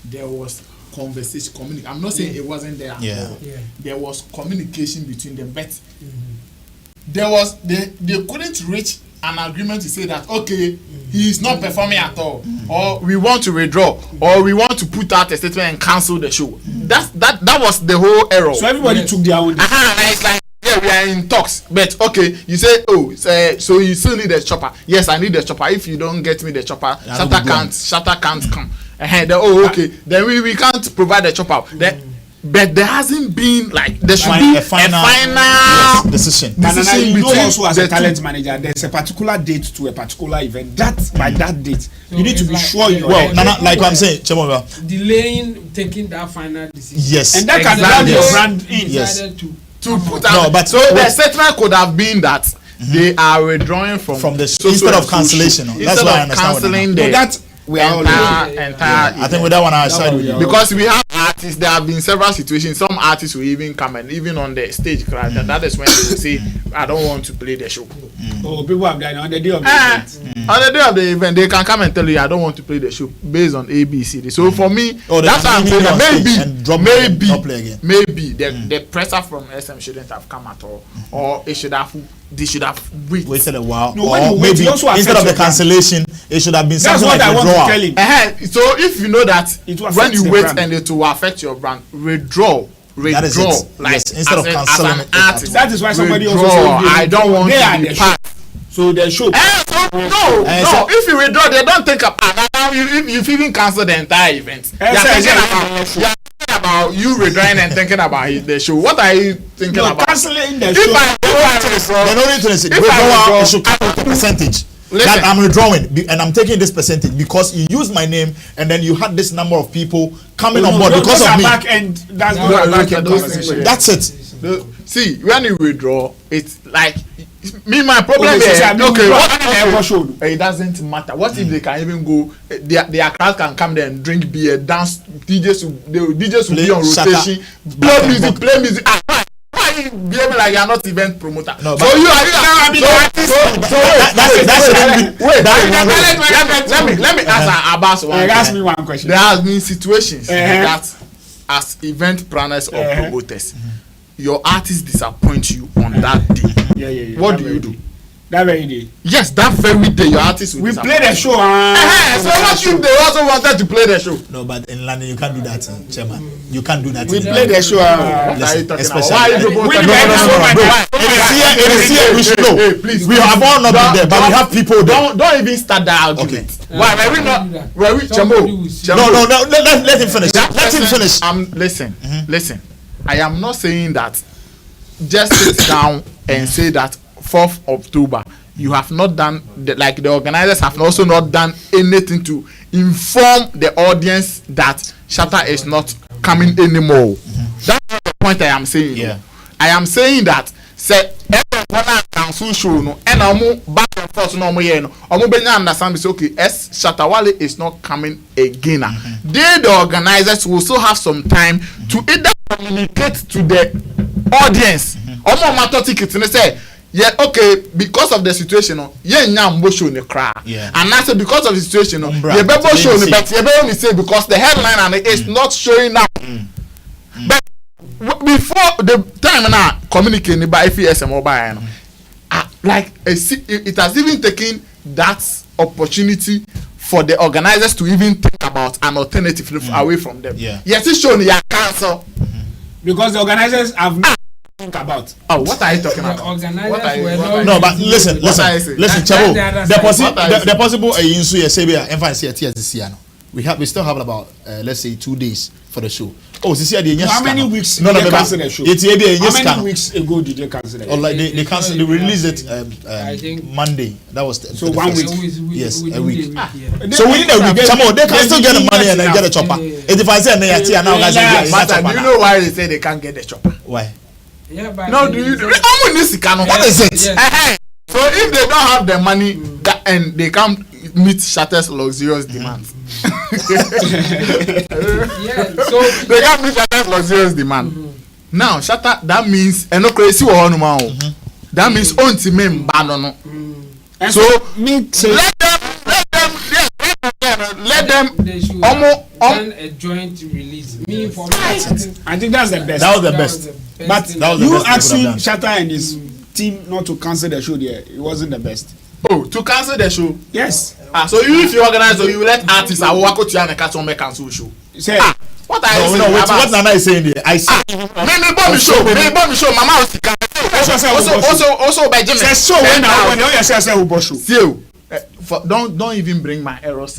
there was conversation, I'm not saying it wasn't there. There was communication between them, but there was they couldn't reach an agreement to say that okay, he is not performing at all, or we want to withdraw, or we want to put out a statement and cancel the show. That was the whole error. So everybody took their own. It's like we are in talks, but okay, you say so you still need the chopper. Yes, I need the chopper. If you don't get me the chopper, Shatta can't come. Okay, then we can't provide the chopper. But there hasn't been like there should be a final decision. You know, also as a talent manager, there's a particular date to a particular event. By that date, So you need to be sure you. Well, Nana, like what I'm saying, Chemoba. Delaying taking that final decision. Yes, and that can drag your brand in. Yes. To put out. No, but so the statement could have been that they are withdrawing from the instead of cancellation. That's why I understand. Canceling that. We are entire. I think with that one I side with you because we have artists. There have been several situations. Some artists will even come and even on the stage crash. That is when they will say, "I don't want to play the show." Oh, people have done on the day of the event. On the day of the event, they can come and tell you, "I don't want to play the show based on ABCD." So for me, that's why I'm saying that maybe the pressure from SM shouldn't have come at all, or they should have waited a while. No, or maybe instead of the cancellation, it should have been something like withdrawal. So if you know that when you wait and it will affect your brand, withdraw. That is it. Like yes, instead of cancelling it. That is why somebody also said I don't want to be part. So they show. No. If you withdraw, they don't think about. If even cancel the entire event, you're thinking about you withdrawing and thinking about the show. What are you thinking about? Canceling the show. If I should count the percentage. That I'm withdrawing and I'm taking this percentage because you used my name and then you had this number of people coming on board because of me. That's it. See, when you withdraw, it's like my problem is it doesn't matter. What if they can even go? Their crowd can come there and drink beer, dance. DJs will be on rotation, play music. Behaving like you are not event promoter. No, so you are let me ask Abbas one. Ask me one question. There has been situations that as event planners or promoters, your artists disappoint you on that day. What do you do? That very day. Yes, that very day your artist will We disappear. play the show. So what if they also wanted to play the show? No, but in London you can't do that, chairman. You can't do that. We play the show. What are you talking about? Why are you people We talking play the show. about? It is here. We should know. Hey, please. We have all not been there, but we have people there. Don't even start that argument. Why? Were we not? Were we? No. Let him finish. Let him finish. Listen. I am not saying that. Just sit down and say that 4th October. You have not done like the organizers have also not done anything to inform the audience that Shatta is not coming anymore. That's not the point I am saying. Yeah. I am saying that say everyone council show no and back and forth no no understand say okay Shatta Wale is not coming again. They the organizers will also have some time to either communicate to the audience matter ticket and say yeah, okay, because of the situation, show the cry. Yeah. And I said because of the situation, show but you say because the headline and it is not showing up. But before the time now communicating by FES mobile, like it has even taken that opportunity for the organizers to even think about an alternative away from them. Yeah. Yes, it's shown your cancel. Because the organizers have think about. Oh, what are you talking about? No, but listen, Chabo. The possible insu yesebia emphasize here this year. We still have about let's say 2 days for the show. Oh, this year how many weeks did they cancel the show? How many weeks ago did they cancel it? Or like they cancelled, they released it I think Monday. That was so 1 week. Yes, a week. So within a week, Chamo, they can still get the money and then get a chopper. If I say now guys, do you know why they say they can't get the chopper? Why? Yeah, but No, do you? What is it? Yes. So if they don't have the money and they can't meet Shatta's luxurious demands, So they can't meet Shatta's luxurious demand. Now Shatta, that means no crazy or no man. That means only men ban. So let them they should done a joint release. Me for me, I think that's the best. That was the best. But That was the you best asking they could have Shatta and his team not to cancel the show there, it wasn't the best. Oh, to cancel the show. Yes. So if you organize or you let artists I walk out and cancel show. Say What are you saying? What Nana is saying there? I see. Me bomb show. Mama was also by Jimmy. say so when you say who boss show. See, don't even bring my errors.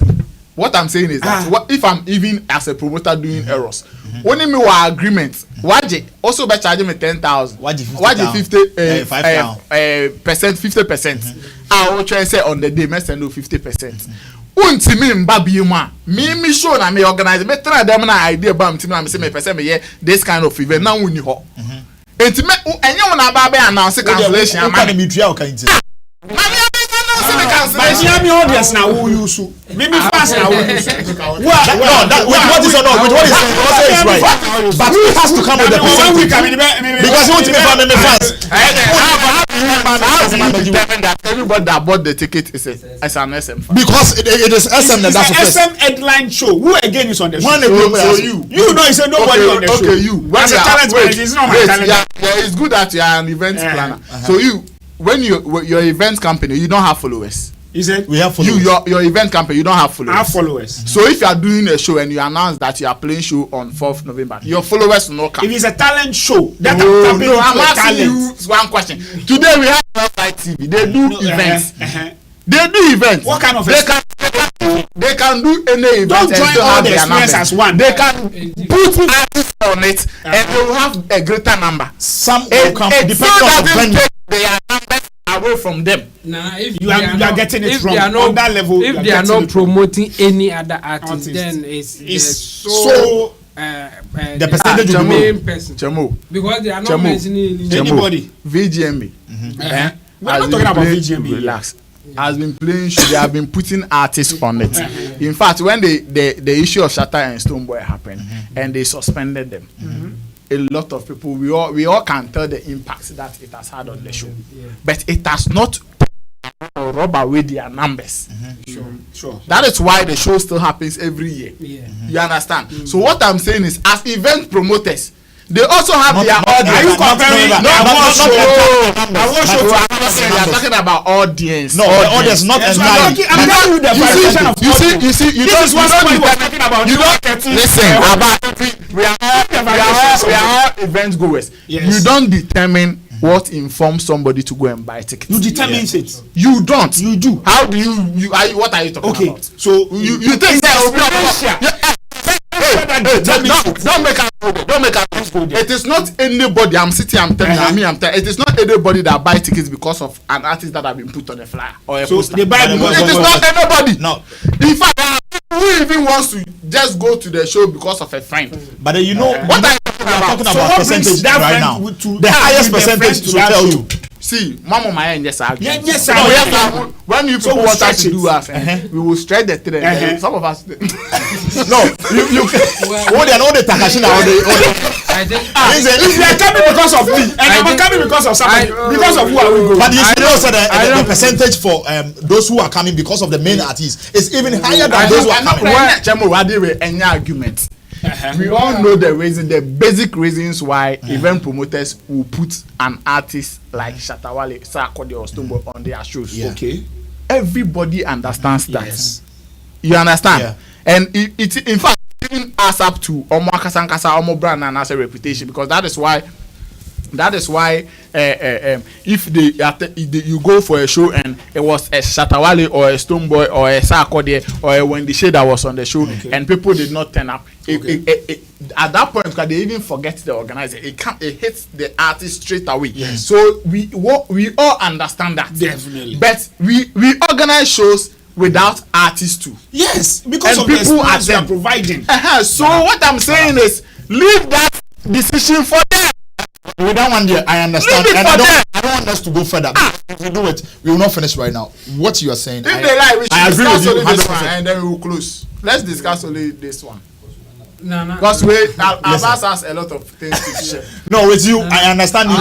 What I'm saying is that what if I'm even as a promoter doing errors? Only me wa agreement. Waji also by charging me 10,000. Waji 50%. I will try say on the day me send 50%. Unti me mbabi ma me show na me organize me try them na idea bam team na me say me person me yeah this kind of event now we ni ho. Enti me enye una ba be announce cancellation am. Can be tria o kan ti. But you have me audience now who you so. Maybe fast now who you so. What is or not? With what is also is right. But who has to come with the percentage? Because you want to be family fans. Determine that everybody that bought the ticket is an SM fan. Because it is SM that that's the SM headline show. Who again is on the show? So you know it's a nobody on the show. Okay, you. As a talent manager, it's not my talent. Yeah, it's good that you are an event planner. So you, when your event company, you don't have followers. Is it? We have followers. Your event company, you don't have followers. I have followers. So if you are doing a show and you announce that you are playing show on 4th November, your followers will not come. If it's a talent show, that I'm asking you one question. Today we have Outside TV. They do events. They do events. What kind of they can do any event. Don't join all the experience as one. They can put artists on it and they will have a greater number. Some will come depending on the venue. Their numbers away from them. Nah, if you are getting it wrong on that level. If they are not promoting any other artist, then it's so the percentage will be low. Chamo. Because they are not mentioning anybody. VGMB. We're not talking about VGMB. Relax. Has been playing show. They have been putting artists on it. In fact, when the issue of Shatta and Stonebwoy happened and they suspended them, a lot of people we all can tell the impact that it has had on the show. But it has not rub away their numbers. Sure. That is why the show still happens every year. You understand? So what I'm saying is, as event promoters, They also have Not- their not- audience. are you comparing No, their I want show? you are talking about audience. No, the audience not entirely. I'm telling you the variation of You see, you This is what somebody was determine- talking about. you don't listen about we are all event goers. Yes. You don't determine what informs somebody to go and buy tickets. You determine it. You don't. You do. How do you are you, what are you talking Okay, about? so You think that will be experiential. don't make us go there. It is not anybody. I'm sitting. I'm telling you. I'm telling. It is not anybody that buy tickets because of an artist that have been put on a flyer or a So poster. they buy because It is of not anybody. No, In fact, there are people who even wants to just go to the show because of a friend. but you know What are you we are talking So about what brings percentage that right friend now. to- The highest bring the percentage friend to to that tell show? you. See, Mama Maya and yes, I Yeah, yes, so sir. we have to, when you So people we want us stretch to it. do us, we will stretch the thread. Some of us. No, you oh they are not the Takashi now. I think If you are coming because of me, and I'm coming because of somebody, because of who are we going? But you should know so the percentage for those who are coming because of the main artists is even higher than those who are coming. Any argument. We all know the reason, the basic reasons why event promoters will put an artist like Shatta, Sarkodie or Stonebwoy on their shows. Yeah. Okay. Everybody understands that. Yes. You understand? Yeah. And it in fact even adds up to Omo Akasankasa, Omo brand and as a reputation, because that is why if you go for a show and it was a Shatta or a Stonebwoy or a Sarkodie or a Wendy Shea that was on the show and people did not turn up, at that point because they even forget the organizer, it hits the artist straight away. Yes. So we all understand that. Definitely. But we organize shows without artists too. Yes, because And of the people experience we are attend. providing. So what I'm saying is leave that decision for them. With that one there, I understand. Leave it And for them. I don't want us to go further. If we do it, we will not finish right now. What you are saying, If they like, we should I agree with discuss you only this 100%. one and then we will close. Let's discuss only this one. No. Because Abbas has a lot of things to share. No, with you, I understand you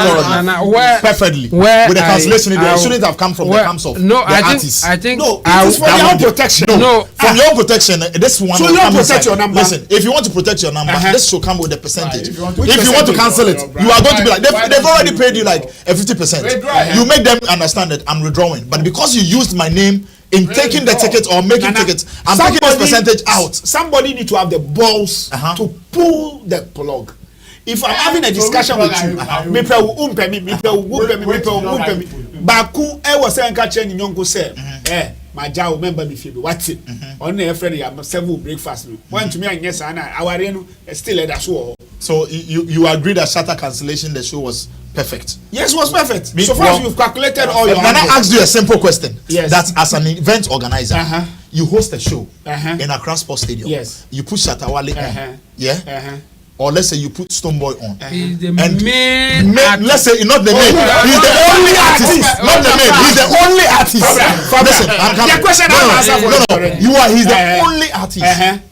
perfectly. where With the I- cancellation, I- it shouldn't have come from the where- camps of no, the artists. I think No, I- it is for that their one own there. protection. No. From your own protection, this one So will you come protect inside. your number. Listen, if you want to protect your number, this should come with the percentage. If you want to- If you want to cancel it, you are going to be like they've already paid you like a 50%. Withdraw. You make them understand that I'm withdrawing, but because you used my name in taking the ticket or making tickets, I'm taking this percentage out. Somebody need to have the balls to pull the plug. If I'm having a discussion with you, me pe wo umpe me Baku was saying catch any nyonko say, my jaw remember me fi what it. On the friend ya several breakfast. One to me and yes and our still at so. So you agree that Shatta cancellation the show was perfect? Yes, was perfect. Me- So far well, as you've calculated all your Nana asked you a simple question. Yes. That as an event organizer, you host a show Uh-huh. in Accra Sports Stadium. Yes. You put Shatta on, yeah. Or let's say you put Stonebwoy on. He's the And main let's say not the main. He's the only artist. Not the main. He's the only artist. Listen, I'm coming. The question I answer for No. He's the Uh-huh. only artist.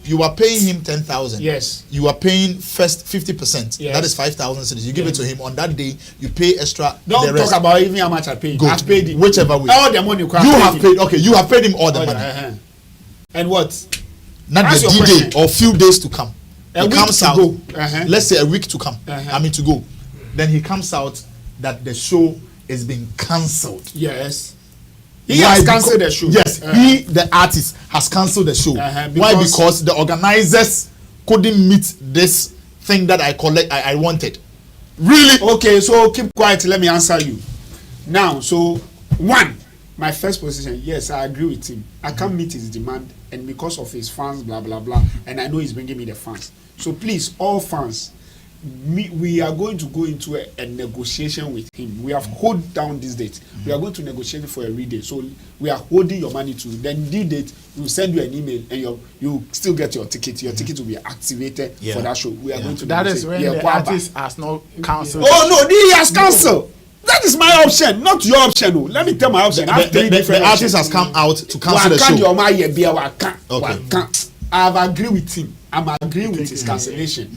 You are paying him 10,000. Yes. You are paying first 50%. Yes. That is 5,000 cedis. You give it to him on that day. You pay extra. Don't the rest. talk about even how much I paid. Good. I've paid him. Whichever way. All the money you have paid. Okay, you have paid him all the money. And what? Not That's the your DJ question. or few days to come. A He week comes to out. go. Let's say a week to come. Uh-huh. To go. Then he comes out that the show is being cancelled. Yes. He has cancelled the show. Yes, he, the artist, has cancelled the show. Why? Because the organizers couldn't meet this thing that I wanted. Really? Okay, so keep quiet. Let me answer you. Now, so one, my first position, yes, I agree with him. I can't meet his demand, and because of his fans, blah blah blah, and I know he's bringing me the fans. So please, all fans, we are going to go into a negotiation with him. We have hold down this date. We are going to negotiate for a reday. So we are holding your money to. Then the date, we'll send you an email, and you still get your ticket. Your ticket will be activated for that show. We are going to. That is negotiate. when the artist has not cancelled. Oh no, he has cancelled. That is my option, not your option. Oh. Let me tell my option. I have three different the artist options. has come out to cancel the show. I have agreed with him. I'm agreeing with his cancellation.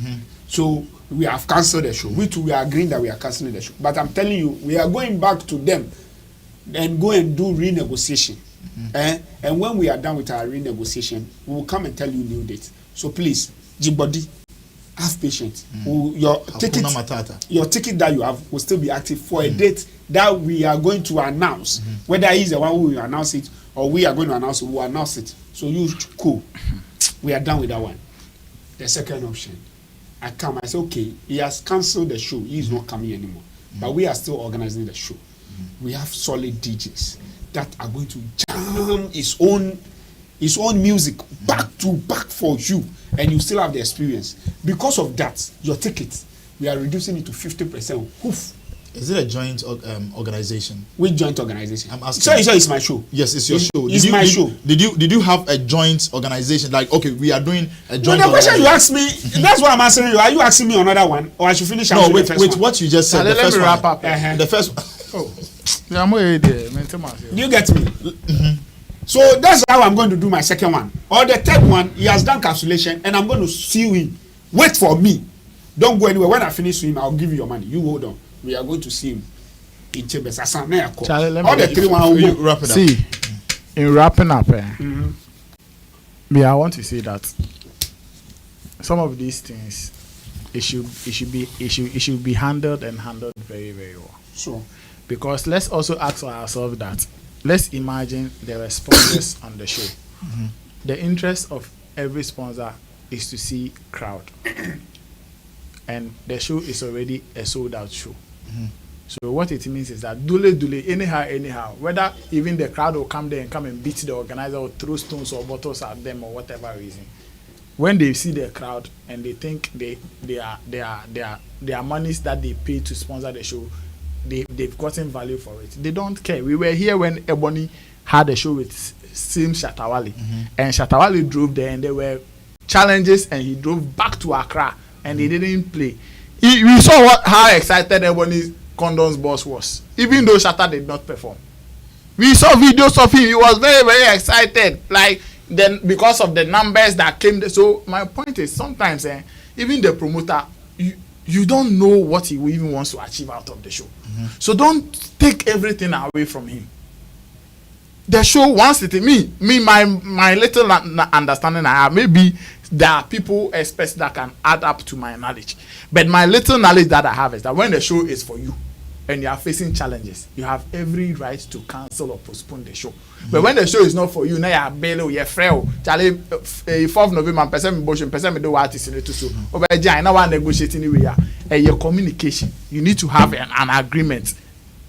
So we have cancelled the show. We are agreeing that we are cancelling the show. But I'm telling you, we are going back to them and go and do renegotiation. And when we are done with our renegotiation, we will come and tell you new dates. So please, Jibody, Have patience. Your Matata. ticket that you have will still be active for a date that we are going to announce. Whether he's the one who will announce it or we are going to announce it, we will announce it. So you cool. We are done with that one. The second option, I come. I say, okay, he has cancelled the show. He is not coming anymore. But we are still organizing the show. We have solid DJs that are going to jam his own music back to back for you, and you still have the experience. Because of that, your ticket, we are reducing it to 50%. Oof. Is it a joint organization? Which joint organization? I'm asking. Sorry, it's my show. Yes, it's your show. It's my show. Did you have a joint organization? Like, okay, we are doing a joint. No, the question you asked me, that's what I'm answering you. Are you asking me another one, or I should finish? No, with what you just said. The first wrap one. up. The first one. Oh, yeah, I'm already there. You get me? So that's how I'm going to do my second one. Or the third one, he has done cancellation, and I'm going to sue him. Wait for me. Don't go anywhere. When I finish with him, I'll give you your money. You hold on. We are going to see him in Chambers. Charlie, All the three one will wrap it up. See, in wrapping up, me, I want to say that some of these things it should be handled very, very well. Sure. Because let's also ask ourselves that let's imagine there are sponsors on the show. The interest of every sponsor is to see crowd, and the show is already a sold out show. So what it means is that dule anyhow, whether even the crowd will come there and come and beat the organizer or throw stones or bottles at them or whatever reason, when they see the crowd and they think their monies that they pay to sponsor the show, they've gotten value for it. They don't care. We were here when Ebony had a show with Sim Shatawale, and Shatawale drove there, and there were challenges, and he drove back to Accra, and they didn't play. We saw how excited Ebony's Condoms boss was, even though Shatta did not perform. We saw videos of him. He was very, very excited, like then because of the numbers that came there. So my point is, sometimes even the promoter, you don't know what he even wants to achieve out of the show. So don't take everything away from him. The show wants it. My little understanding I have, maybe there are people experts that can add up to my knowledge, but my little knowledge that I have is that when the show is for you and you are facing challenges, you have every right to cancel or postpone the show. But when the show is not for you, now you are bail, you are frail. Charlie, 4th November, person motion, person do what is in it to so. Over I now want negotiating anyway. Your communication, you need to have an agreement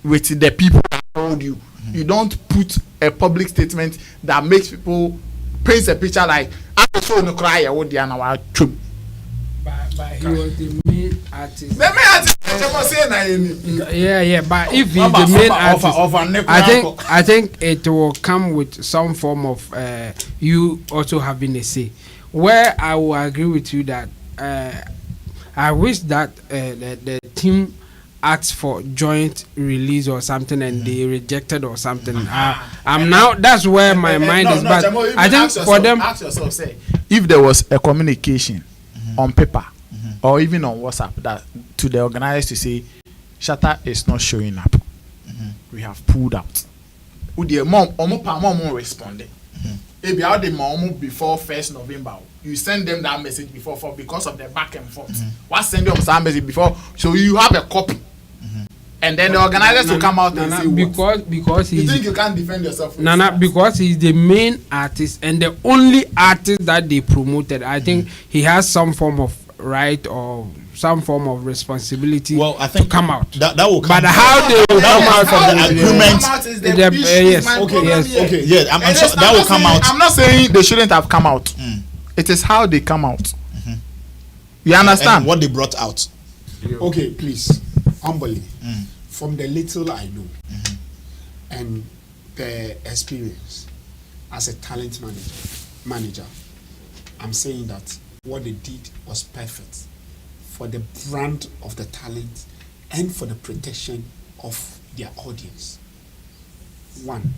with the people that hold you. You don't put a public statement that makes people paint a picture like I'm so no cry. I would But he was the main artist. The main artist. Yeah. But if he's the main artist, I think it will come with some form of you also having a say. Where I will agree with you that I wish that the team asked for joint release or something and they rejected or something. I'm now that's where my mind is. But I think for them, ask yourself, say, if there was a communication on paper or even on WhatsApp that to the organizers to say Shatta is not showing up, we have pulled out. Would your mom responded? If you had the mom before 1st November, you send them that message before because of the back and forth. What send them some message before so you have a copy. And then the organizers will come out and say because you think you can't defend yourself. Because he's the main artist and the only artist that they promoted. I think he has some form of right or some form of responsibility. Well, I think to come out. That will come. But how they will come out from the agreement? Yes. I'm sure that will come out. I'm not saying they shouldn't have come out. It is how they come out. You understand? And what they brought out. Okay, please, humbly, from the little I know and the experience as a talent manager, I'm saying that what they did was perfect for the brand of the talent and for the protection of their audience. One,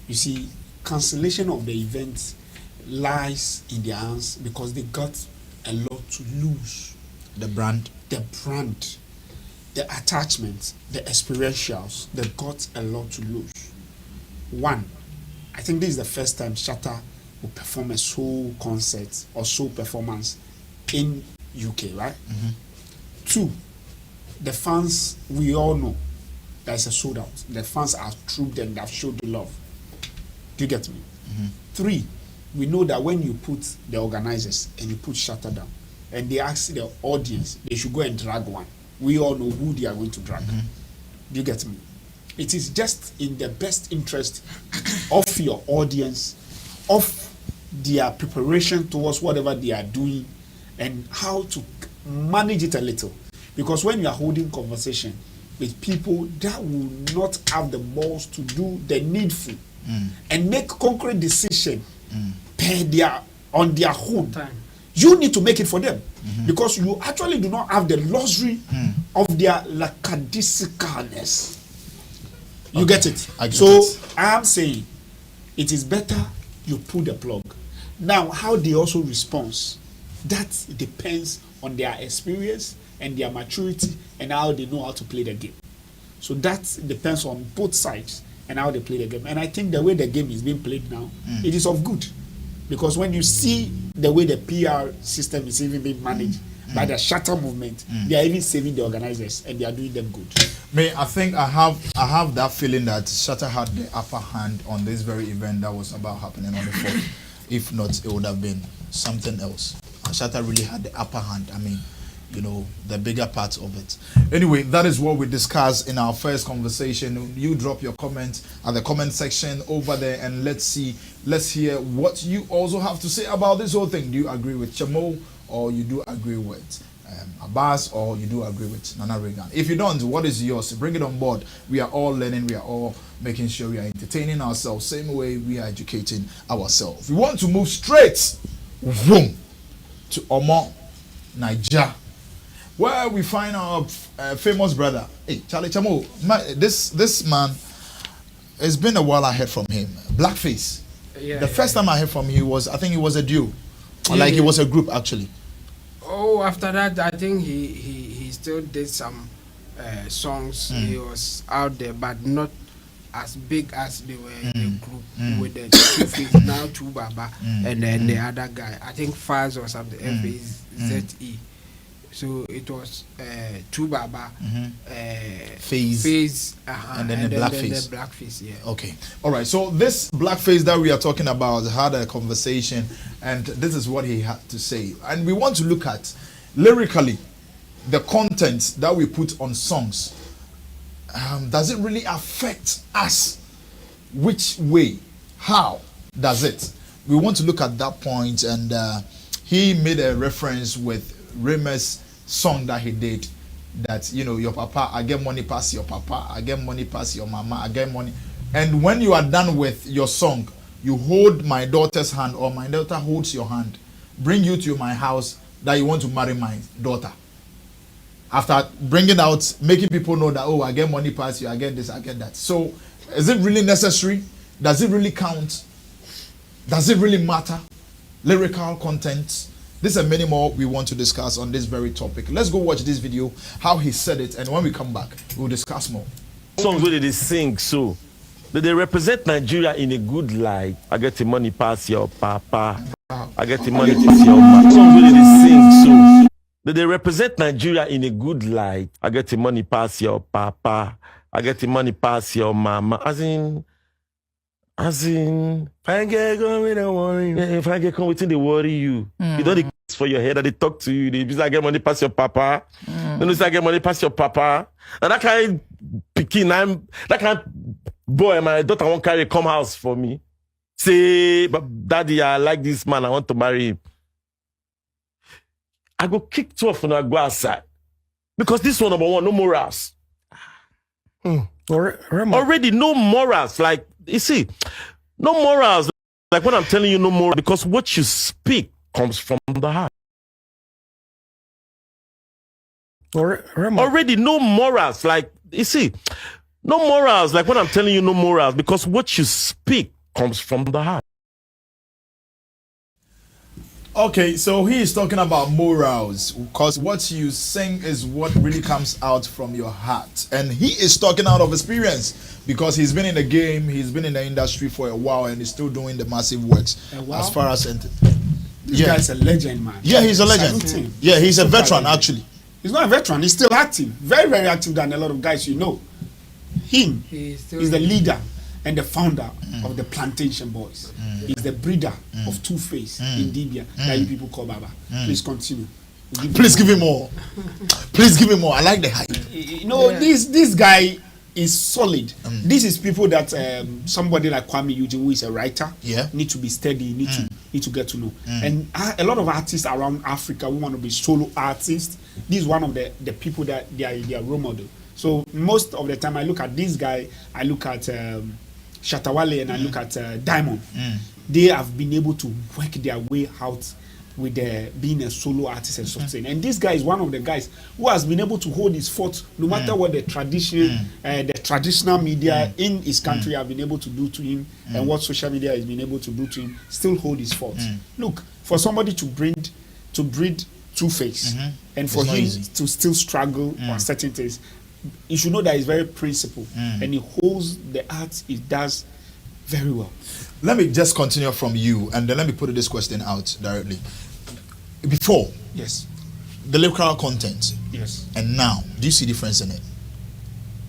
you see, cancellation of the event lies in their hands because they got a lot to lose. The brand, the attachment, the experientials, they got a lot to lose. One, I think this is the first time Shatta will perform a soul concert or soul performance in UK, right? 2, the fans, we all know there's a sold out. The fans are true and they've showed the love. Do you get me? 3, we know that when you put the organizers and you put Shatta down and they ask the audience, they should go and drag one. We all know who they are going to drag. Do you get me? It is just in the best interest of your audience, of their preparation towards whatever they are doing, and how to manage it a little. Because when you are holding conversation with people that will not have the balls to do the needful and make concrete decision on their own, you need to make it for them. Because you actually do not have the luxury of their lackadaisicalness. You get it? So I am saying it is better you pull the plug. Now, how they also respond, that depends on their experience and their maturity and how they know how to play the game. So that depends on both sides and how they play the game. And I think the way the game is being played now, it is of good. Because when you see the way the PR system is even being managed by the Shatta movement, they are even saving the organizers and they are doing them good. I think I have that feeling that Shatta had the upper hand on this very event that was about happening on the 4th. If not, it would have been something else. Shatta really had the upper hand. I mean, you know, the bigger part of it. Anyway, that is what we discussed in our first conversation. You drop your comments at the comment section over there, and let's hear what you also have to say about this whole thing. Do you agree with Chamo, or you do agree with Abbas, or you do agree with Nana Reagan? If you don't, what is yours? Bring it on board. We are all learning. We are all making sure we are entertaining ourselves. Same way we are educating ourselves. We want to move straight to Omo, Niger, where we find our famous brother. Hey, Charlie Chamo, this man, it's been a while I heard from him. Blackface. The first time I heard from him, I think it was a duo. It was a group, actually. Oh, after that, I think he still did some songs. He was out there, but not as big as they were in the group with the two feet, now two Baba, and then the other guy. I think Faz or something, F-A-Z-E. So it was two Baba, Phase, and then the Blackface. The Blackface, yeah. Okay. All right. So this Blackface that we are talking about had a conversation, and this is what he had to say. And we want to look at, lyrically, the content that we put on songs. Does it really affect us? Which way? How does it? We want to look at that point, and he made a reference with Remus song that he did, that, you know, your papa, I get money past your papa, I get money past your mama, I get money. And when you are done with your song, you hold my daughter's hand, or my daughter holds your hand, bring you to my house, that you want to marry my daughter. After bringing out, making people know that, oh, I get money past you, I get this, I get that. So is it really necessary? Does it really count? Does it really matter? Lyrical content. This and many more we want to discuss on this very topic. Let's go watch this video, how he said it, and when we come back, we'll discuss more. Songs where they sing, so they represent Nigeria in a good light. I get the money past your papa. I get the money past your mama. Songs where they sing, so they represent Nigeria in a good light. I get the money past your papa. I get the money past your mama. As in, if I get going, don't worry. If I get come within, they worry you. You don't the for your head that they talk to you. They be like, get money past your papa. Then it's like, get money past your papa. And that kind of that kind of boy, my daughter won't carry come house for me. Say, but daddy, I like this man. I want to marry him. I go kick 12 and I go outside. Because this one, number one, no morals. Already no morals. Like, you see, no morals. Like when I'm telling you no morals, because what you speak comes from the heart. Already no morals. Like, you see, no morals. Like when I'm telling you no morals, because what you speak comes from the heart. Okay, so he is talking about morals, because what you sing is what really comes out from your heart. And he is talking out of experience, because he's been in the game, he's been in the industry for a while, and he's still doing the massive works as far as This guy's a legend, man. Yeah, he's a legend. Salute him. Yeah, he's a Super veteran legend. actually. He's not a veteran. He's still active. Very, very active than a lot of guys you know. Him He's is the leader and the founder of the Plantation Boys. He's the breeder of Two-Face in Dibia that you people call Baba. Please continue. Please give him more. Please give him more. I like the hype. You know, this guy is solid. This is people that somebody like Kwame Eugene, who is a writer, need to be steady, need to get to know. And a lot of artists around Africa who want to be solo artists, this is one of the people that they are role model. So most of the time I look at this guy, I look at Shatta and I look at Diamond. They have been able to work their way out with being a solo artist and something. And this guy is one of the guys who has been able to hold his fort no matter what the traditional media in his country have been able to do to him and what social media has been able to do to him, still hold his fort. Look, for somebody to breed Two-Face and for him to still struggle on certain things, you should know that he's very principled and he holds the art he does very well. Let me just continue from you, and then let me put this question out directly. Before, the lyrical content, and now, do you see difference in it?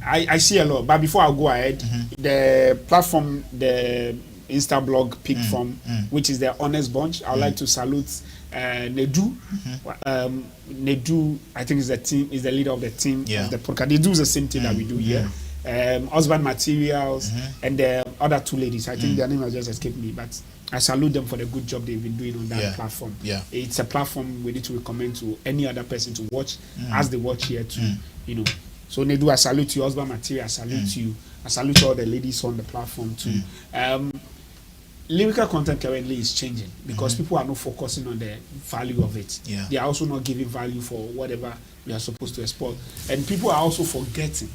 I see a lot, but before I go ahead, the platform, the Insta blog picked from, which is the Honest Bunch, I would like to salute Nedu. Nedu, I think is the leader of the team of the podcast. They do the same thing that we do here. Husband Materials and the other two ladies, I think their name has just escaped me, but I salute them for the good job they've been doing on that platform. It's a platform we need to recommend to any other person to watch as they watch here too. You know, so Nedu, I salute you. Husband Material, I salute you. I salute all the ladies on the platform too. Lyrical content currently is changing because people are not focusing on the value of it. They are also not giving value for whatever we are supposed to export, and people are also forgetting.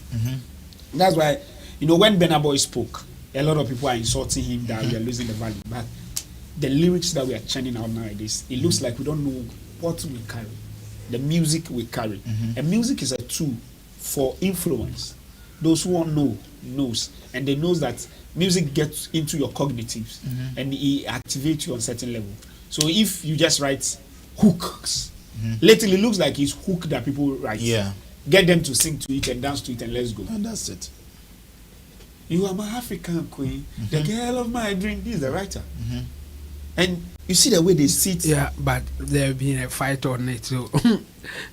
That's why, you know, when Burna Boy spoke, a lot of people are insulting him that we are losing the value. But the lyrics that we are churning out nowadays, it looks like we don't know what we carry, the music we carry. And music is a tool for influence. Those who won't know knows, and they knows that music gets into your cognitives and it activates you on certain level. So if you just write hooks, lately it looks like it's hook that people write. Get them to sing to it and dance to it and let's go. And that's it. You are my African queen, the girl of my dream. This is the writer. And you see the way they sit. Yeah, but there been a fight on it, so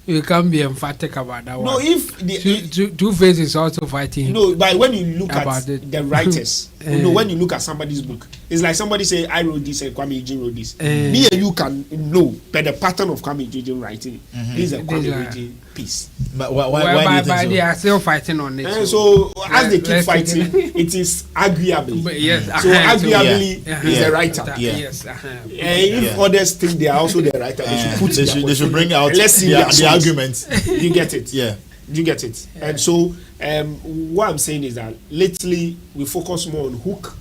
you can't be emphatic about that one. No, if the Two-Face is also fighting. You know, but when you look at it. the writers, you know, when you look at somebody's book, it's like somebody say, I wrote this and Kwame Eugene wrote this. Me and you can know, but the pattern of Kwame Eugene writing is a Kwame Eugene piece. But why do you think so? They are still fighting on it. And so as they keep fighting, it is agreeably. So agreeably is the writer. Yes. If others think they are also the writer, they should put they should bring out the arguments. You get it. You get it. And so what I'm saying is that lately we focus more on hook.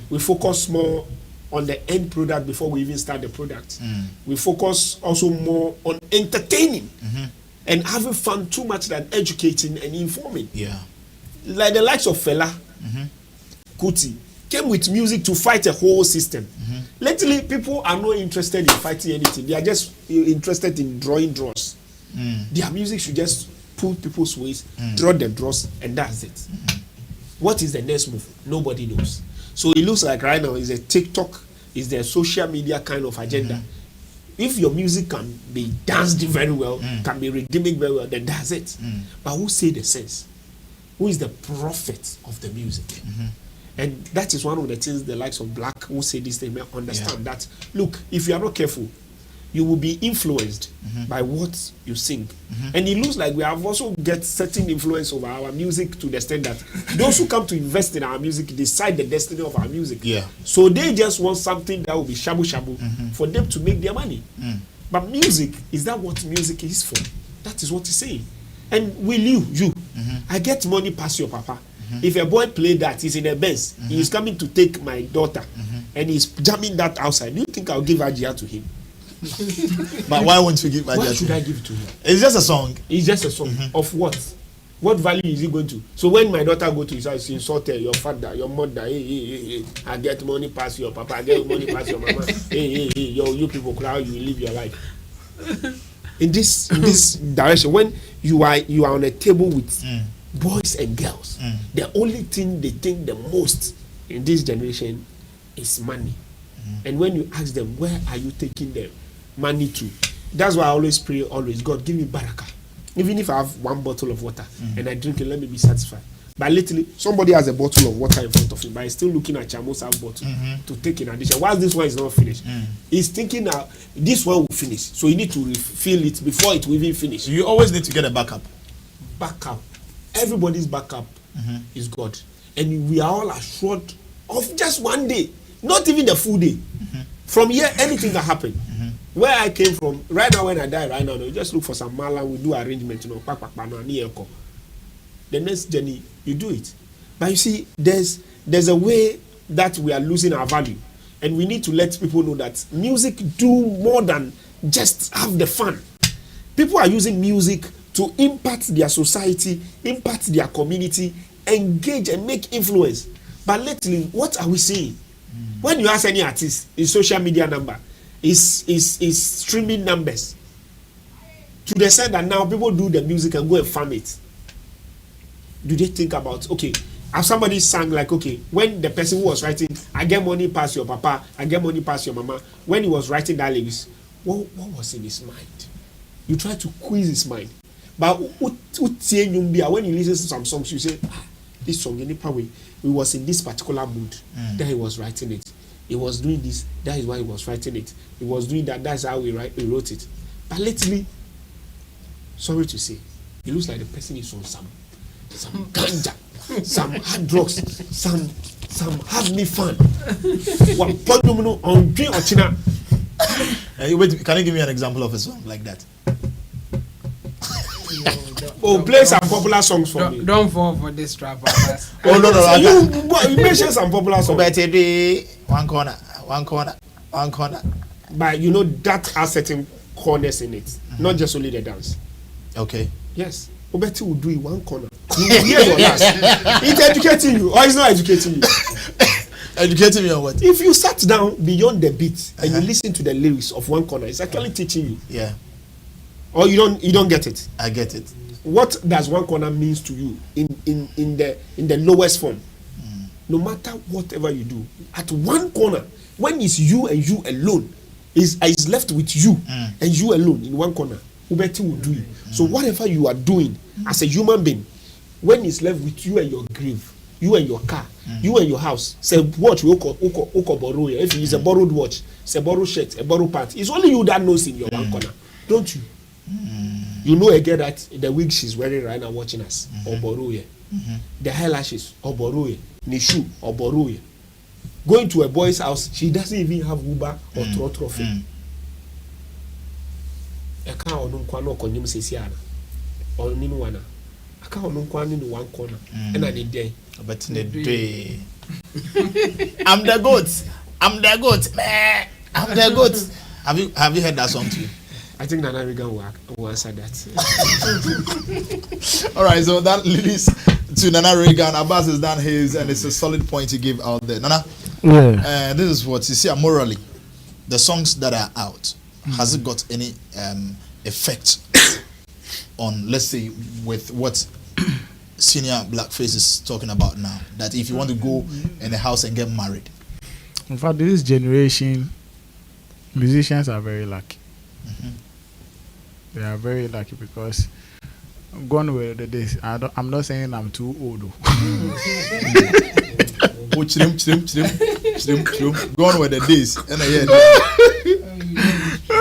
We focus more on the end product before we even start the product. We focus also more on entertaining and having fun too much than educating and informing. Like the likes of Fela Kuti came with music to fight a whole system. Lately, people are not interested in fighting anything. They are just interested in drawing draws. Their music should just pull people's ways, draw the draws, and that's it. What is the next move? Nobody knows. So it looks like right now is a TikTok, is the social media kind of agenda. If your music can be danced very well, can be redeeming very well, then that's it. But who say the sense? Who is the prophet of the music? And that is one of the things the likes of Black who say this, they may understand that, look, if you are not careful, you will be influenced by what you sing. And it looks like we have also get certain influence over our music to the extent that those who come to invest in our music decide the destiny of our music. So they just want something that will be shabu shabu for them to make their money. But music, is that what music is for? That is what he's saying. And will you, I get money past your papa. If a boy play that, he's in a Benz, he's coming to take my daughter, and he's jamming that outside. Do you think I'll give Ajia to him? But why won't you give Ajia? Why should I give it to him? It's just a song. It's just a song of what? What value is he going to? So when my daughter go to his house, she insult her, your father, your mother, hey, I get money past your papa, I get money past your mama, hey, yo, you people crowd, you live your life. In this direction, when you are on a table with boys and girls, the only thing they think the most in this generation is money. And when you ask them, where are you taking the money to? That's why I always pray, God, give me barakah. Even if I have one bottle of water and I drink it, let me be satisfied. But literally, somebody has a bottle of water in front of him, but he's still looking at Chamo's half bottle to take in addition. While this one is not finished, he's thinking now this one will finish. So you need to refill it before it will even finish. You always need to get a backup. Backup. Everybody's backup is God. And we are all assured of just one day, not even the full day. From here, anything can happen. Where I came from, right now when I die right now, we just look for some mala, we do arrangement, you know, the next journey, you do it. But you see, there's a way that we are losing our value. And we need to let people know that music do more than just have the fun. People are using music to impact their society, impact their community, engage and make influence. But lately, what are we seeing? When you ask any artist, his social media number is streaming numbers. To the extent that now people do the music and go and farm it. Do they think about, okay, as somebody sang like, okay, when the person who was writing, I get money past your papa, I get money past your mama, when he was writing that lyrics, what was in his mind? You try to quiz his mind. But when you listen to some songs, you say, this song, in any way, he was in this particular mood, then he was writing it. He was doing this, that is why he was writing it. He was doing that, that's how he wrote it. But lately, sorry to say, it looks like the person is on some ganja, some hard drugs, some have me fun. Wait, can you give me an example of a song like that? Play some popular songs for me. Don't fall for this trap. You mention some popular songs. One corner. But you know that has certain corners in it, not just only the dance. Okay. Yes. Obeti will do it one corner. You will hear your last. It's educating you, or it's not educating you. Educating me on what? If you sat down beyond the beat and you listen to the lyrics of one corner, it's actually teaching you. Yeah. Or you don't get it. I get it. What does one corner means to you in the lowest form? No matter whatever you do, at one corner, when it's you and you alone, is left with you and you alone in one corner, Ubeti will do it. So whatever you are doing as a human being, when it's left with you and your grave, you and your car, you and your house, say watch oko borrow. If it's a borrowed watch, it's a borrowed shirt, a borrowed pants, it's only you that knows in your one corner, don't you? You know again that the wig she's wearing right now watching us, or borrow. The eyelashes, or borrow. The shoe, or borrow. Going to a boy's house, she doesn't even have Uber or trophy. Eka onunkwano okonyim sesiana or ninuwana aka onunkwano in one corner and I did day but in the day I'm the goat I'm the goat. Have you heard that song too? I think Nana Regan will answer that. All right, so that leads to Nana Regan. Abbas has done his, and it's a solid point to give out there. Nana, this is what you see. Morally, the songs that are out, has it got any effect on, let's say, with what senior Blackface is talking about now? That if you want to go in a house and get married. In fact, this generation, musicians are very lucky. They are very lucky because gone were the days. I'm not saying I'm too old. Gone were the days.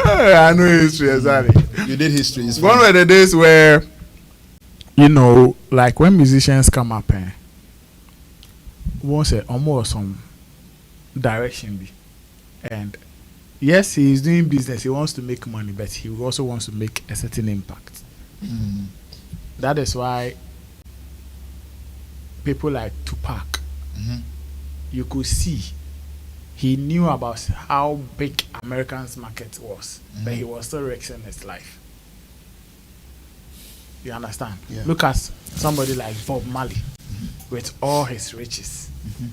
I know history, exactly. You did history. Gone were the days where, you know, like when musicians come up and won't say almost some direction, and yes, he is doing business. He wants to make money, but he also wants to make a certain impact. That is why people like Tupac, you could see he knew about how big Americans' market was, but he was still risking his life. You understand? Yeah. Look at somebody like Bob Marley with all his riches. In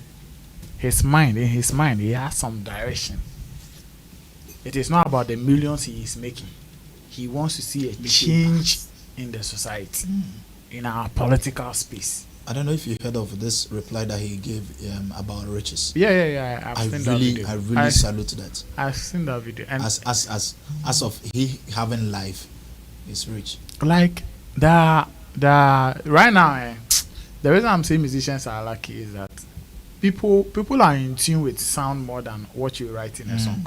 his mind, he has some direction. It is not about the millions he is making. He wants to see a change in the society, in our political space. I don't know if you heard of this reply that he gave about riches. Yeah. I've seen that video. I really salute that. I've seen that video. And As of he having life, is rich. like the right now, the reason I'm saying musicians are lucky is that people are in tune with sound more than what you write in a song.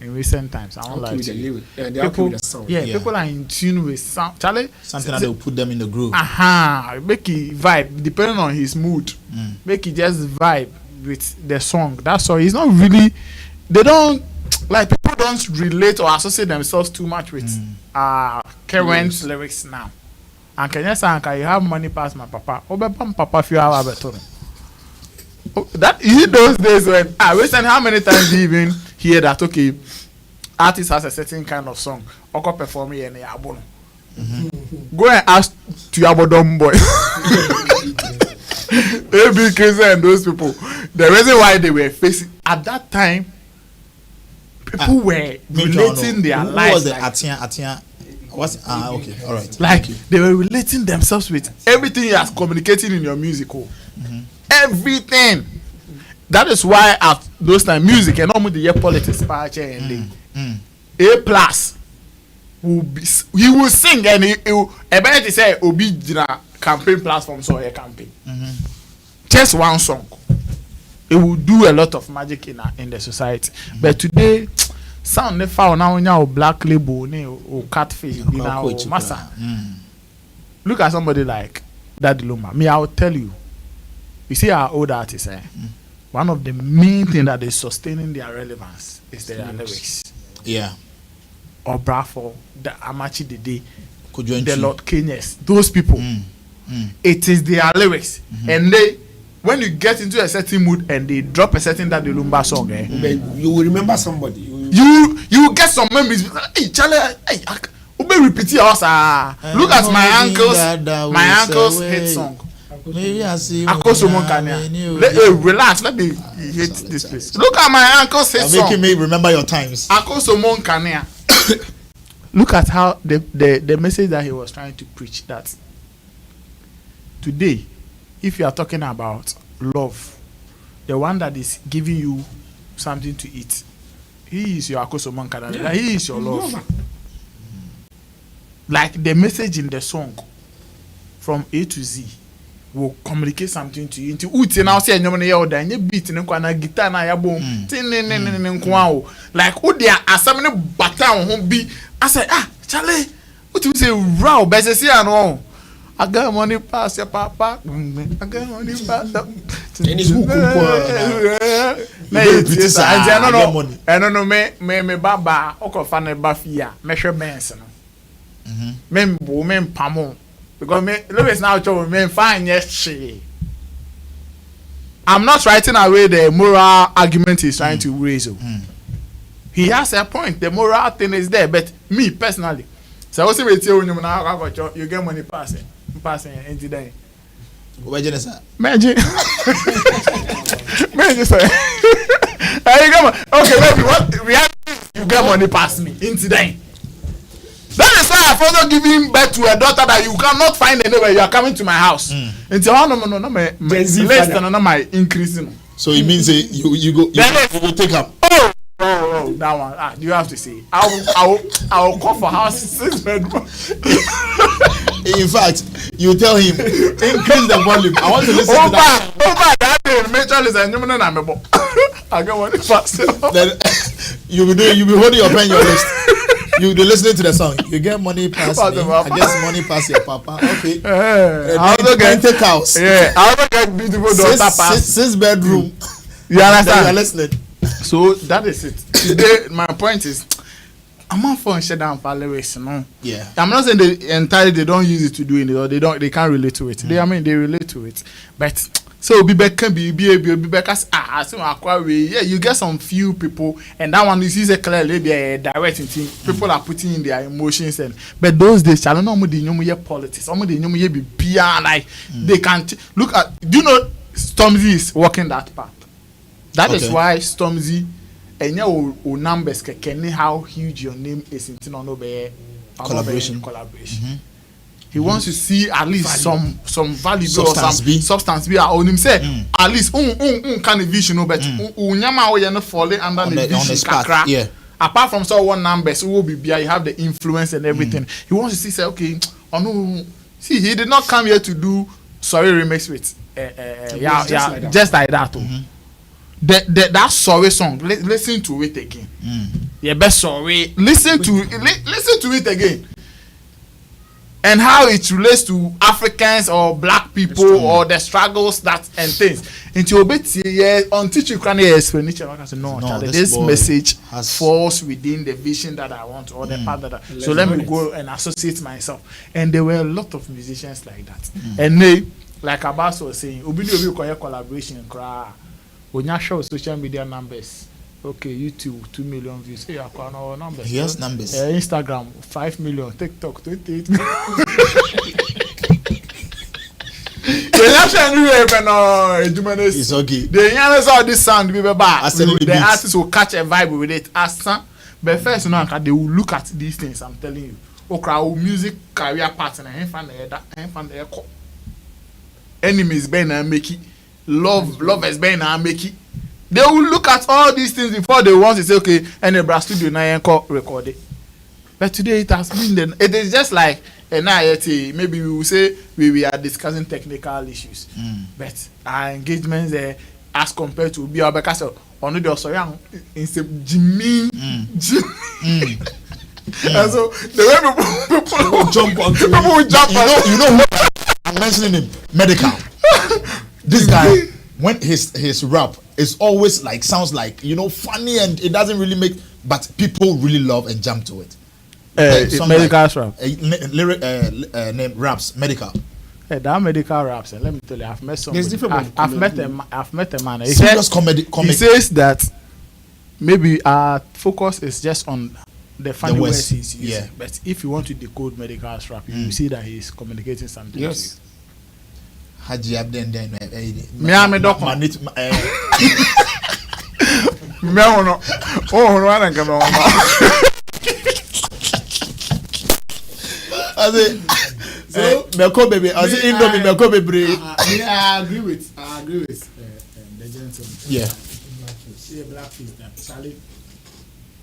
In recent times, I don't like people. People are in tune with sound. Charlie, Something that will put them in the groove. Make it vibe depending on his mood. Make it just vibe with the song. That's all. He's not really. They don't like people don't relate or associate themselves too much with current lyrics now. And can you say, "You have money past my papa"? Papa, if you have a better. That in those days when recently, how many times do you even hear that? Okay, artist has a certain kind of song, Oko perform it in the album. Go and ask to your dumb boy. They be crazy and those people. The reason why they were facing at that time, people were relating their lives. Who was the Atia? What's okay, all right. Like they were relating themselves with everything you are communicating in your music. Everything. That is why at those times music and almost the year politics and A plus will be he will sing and he will ability say obi campaign platform so a campaign. Just one song. It will do a lot of magic in the society. But today sound ne found now or black label or catfish or massa. Look at somebody like Daddy Luma. Me, I will tell you. You see our old artists, one of the main things that is sustaining their relevance is their lyrics. Yeah. Or Brafo, the Amachi Dede, the Lord Kenyas, those people. It is their lyrics. And they, when you get into a certain mood and they drop a certain Daddy Lumba song, you will remember somebody. You get some memories. Hey, Charlie, hey, Ube repeat yours. Look at my uncle's hit song. Maybe I see. Relax. Let me hit this place. Look at my uncle's hit song. Making me remember your times. Look at how the message that he was trying to preach. That today, if you are talking about love, the one that is giving you something to eat, he is your Akoso Monkana. He is your love. Like the message in the song, from A to Z. Will communicate something to you. Into uti now say nyom na ya oda nye beat ne kwa na guitar na ya bom tin ne nkwa o like wo dia asam ne bata ho bi I say Charlie uti say raw bezesi ano I got money pass your papa I got money pass and is who no me baba okofa ne ba fia me hwe benz no me pamo because Lewis now told me fine yes I'm not writing away the moral argument he's trying to raise. He has a point. The moral thing is there, but me personally, so I was saying you get money passing into there. Imagine say okay, maybe what reality you get money pass me into there. That is why I've also given birth to a daughter that you cannot find anywhere. You are coming to my house. Until no, my less than my increasing. So it means you go take up. Oh, that one. You have to say. I will call for house 6 bedroom. In fact, you tell him increase the volume. I want to listen to that. That day, major is a new man. I got one fast. Then you be holding your pen, your list. You be listening to the song. You get money pass me. I guess money pass your papa. Okay. I also get take house. Yeah. I also get beautiful daughter pass. 6 bedroom. You understand? You are listening. So that is it. Today, my point is, I'm not for shut down for lyrics, no. Yeah. I'm not saying they entirely they don't use it to do it or they can't relate to it. They relate to it. But So be back can be back as so yeah, you get some few people, and that one is a clearly the directing thing. People are putting in their emotions, and but those days, I don't know the politics, some of the be PR, like they can't look at. Do you know Stormzy is walking that path? That is why Stormzy and your numbers can how huge your name is in collaboration. He wants to see at least some value substance be on him say at least kind of vision but unyama we not falling under the vision kakra. Yeah. Apart from so one numbers who will be you have the influence and everything. He wants to see say okay, see he did not come here to do sorry remix with just like that. That sorry song, listen to it again. Yeah, best sorry. Listen to it again. And how it relates to Africans or black people or the struggles that and things. Into a bit until you can explanation. This message falls within the vision that I want or the path that I, so let me go and associate myself. And there were a lot of musicians like that. And they, like Abbas was saying, Obi collaboration when you show social media numbers. Okay, YouTube 2 million views. Hey, I can't know numbers. Yes, numbers. Instagram 5 million. TikTok 28 million. It's okay. The youngest of this sound be bad. The artists will catch a vibe with it. But first, they will look at these things. I'm telling you. Okay, music career partner. Enemies ben and make it. Lovers ben and make it. They will look at all these things before they want to say, okay, and a brass studio now record it. But today it has been it is just like maybe we will say we are discussing technical issues. But our engagements as compared to be because on the also young instead Jimmy. And so the way people jump on you know what I'm mentioning him medical. This guy when his rap is always like sounds like funny and it doesn't really make but people really love and jump to it. Medical rap. Name raps medical. That medical raps and let me tell you I've met somebody. I've met a man. Serious comedy. He says that maybe our focus is just on the funny words he's using. Yeah. But if you want to decode medical rap, you will see that he's communicating something. Yes. Haji Abden then me am doc man it me ono wana ngam so meko baby as indomie meko baby I agree with the gentleman. Yeah. Blackface that Charlie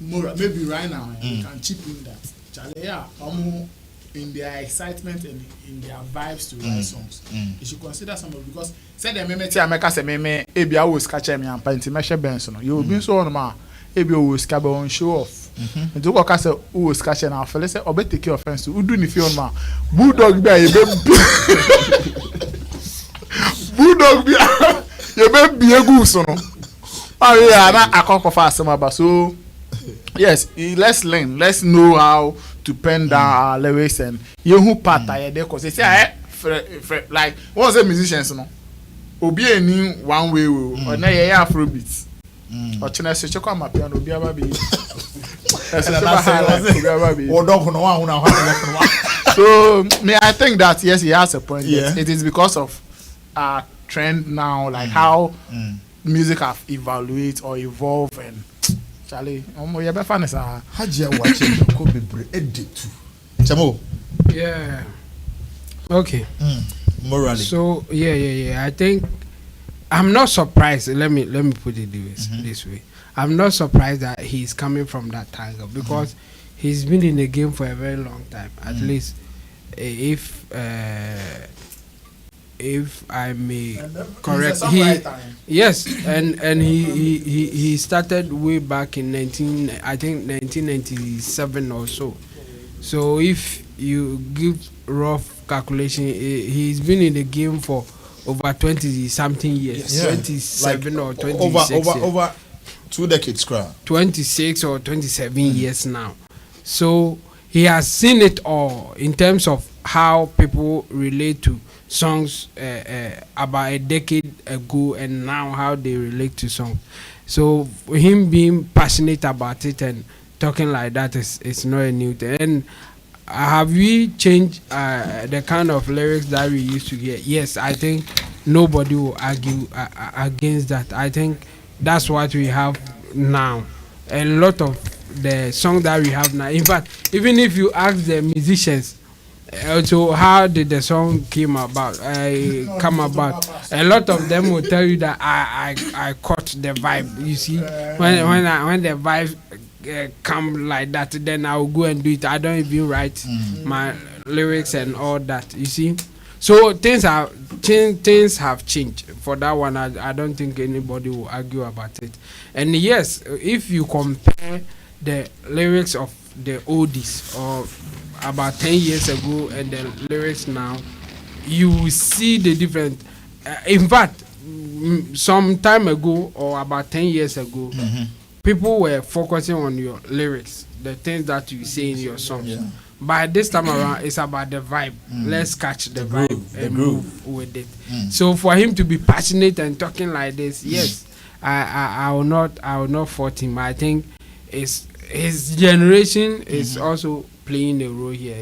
more maybe right now you can chip in that Charlie in their excitement and in their vibes to write songs. You should consider some of because say the meme America say meme ebi always catch me and paint measure benson. You will be so on ma ebi always scabe on show off. And to go say always catch na feel say obe take offense to do ni fi on ma bulldog be a bulldog be you be egu so no. Oh yeah, na akoko fa asema ba so yes, let's learn. Let's know how to pen down our lyrics and you who part there because they say like what's the musicians no obi any one way or na yeah afrobeat or china se chekwa ma piano obi ababi so me I think that yes he has a point. Yeah. It is because of our trend now like how music have evaluated or evolved and Charlie, you be funny, sir. Haji watching ko bebre edit too. Chamo. Yeah. Okay. Morally. So yeah. I think I'm not surprised. Let me put it this way. I'm not surprised that he's coming from that angle because he's been in the game for a very long time. At least, if I may correct, yes, and he started way back in 1997 or so. So if you give rough calculation, he's been in the game for over 20 something years, 27 or 26 over 2 decades, 26 or 27 years now. So he has seen it all in terms of how people relate to songs about a decade ago and now how they relate to songs. So him being passionate about it and talking like that is not a new thing. And have we changed the kind of lyrics that we used to hear? Yes, I think nobody will argue against that. I think that's what we have now. A lot of the songs that we have now. In fact, even if you ask the musicians, so how did the song come about? A lot of them will tell you that I caught the vibe. You see, when the vibe come like that, then I will go and do it. I don't even write my lyrics and all that. You see, so things have changed. For that one, I don't think anybody will argue about it. And yes, if you compare the lyrics of the oldies or about 10 years ago and the lyrics now, you will see the difference. In fact, some time ago or about 10 years ago, people were focusing on your lyrics, the things that you say in your songs. Yeah. But this time around, it's about the vibe. Let's catch the vibe and move with it. So for him to be passionate and talking like this, yes, I will not fault him. I think his generation is also playing a role here.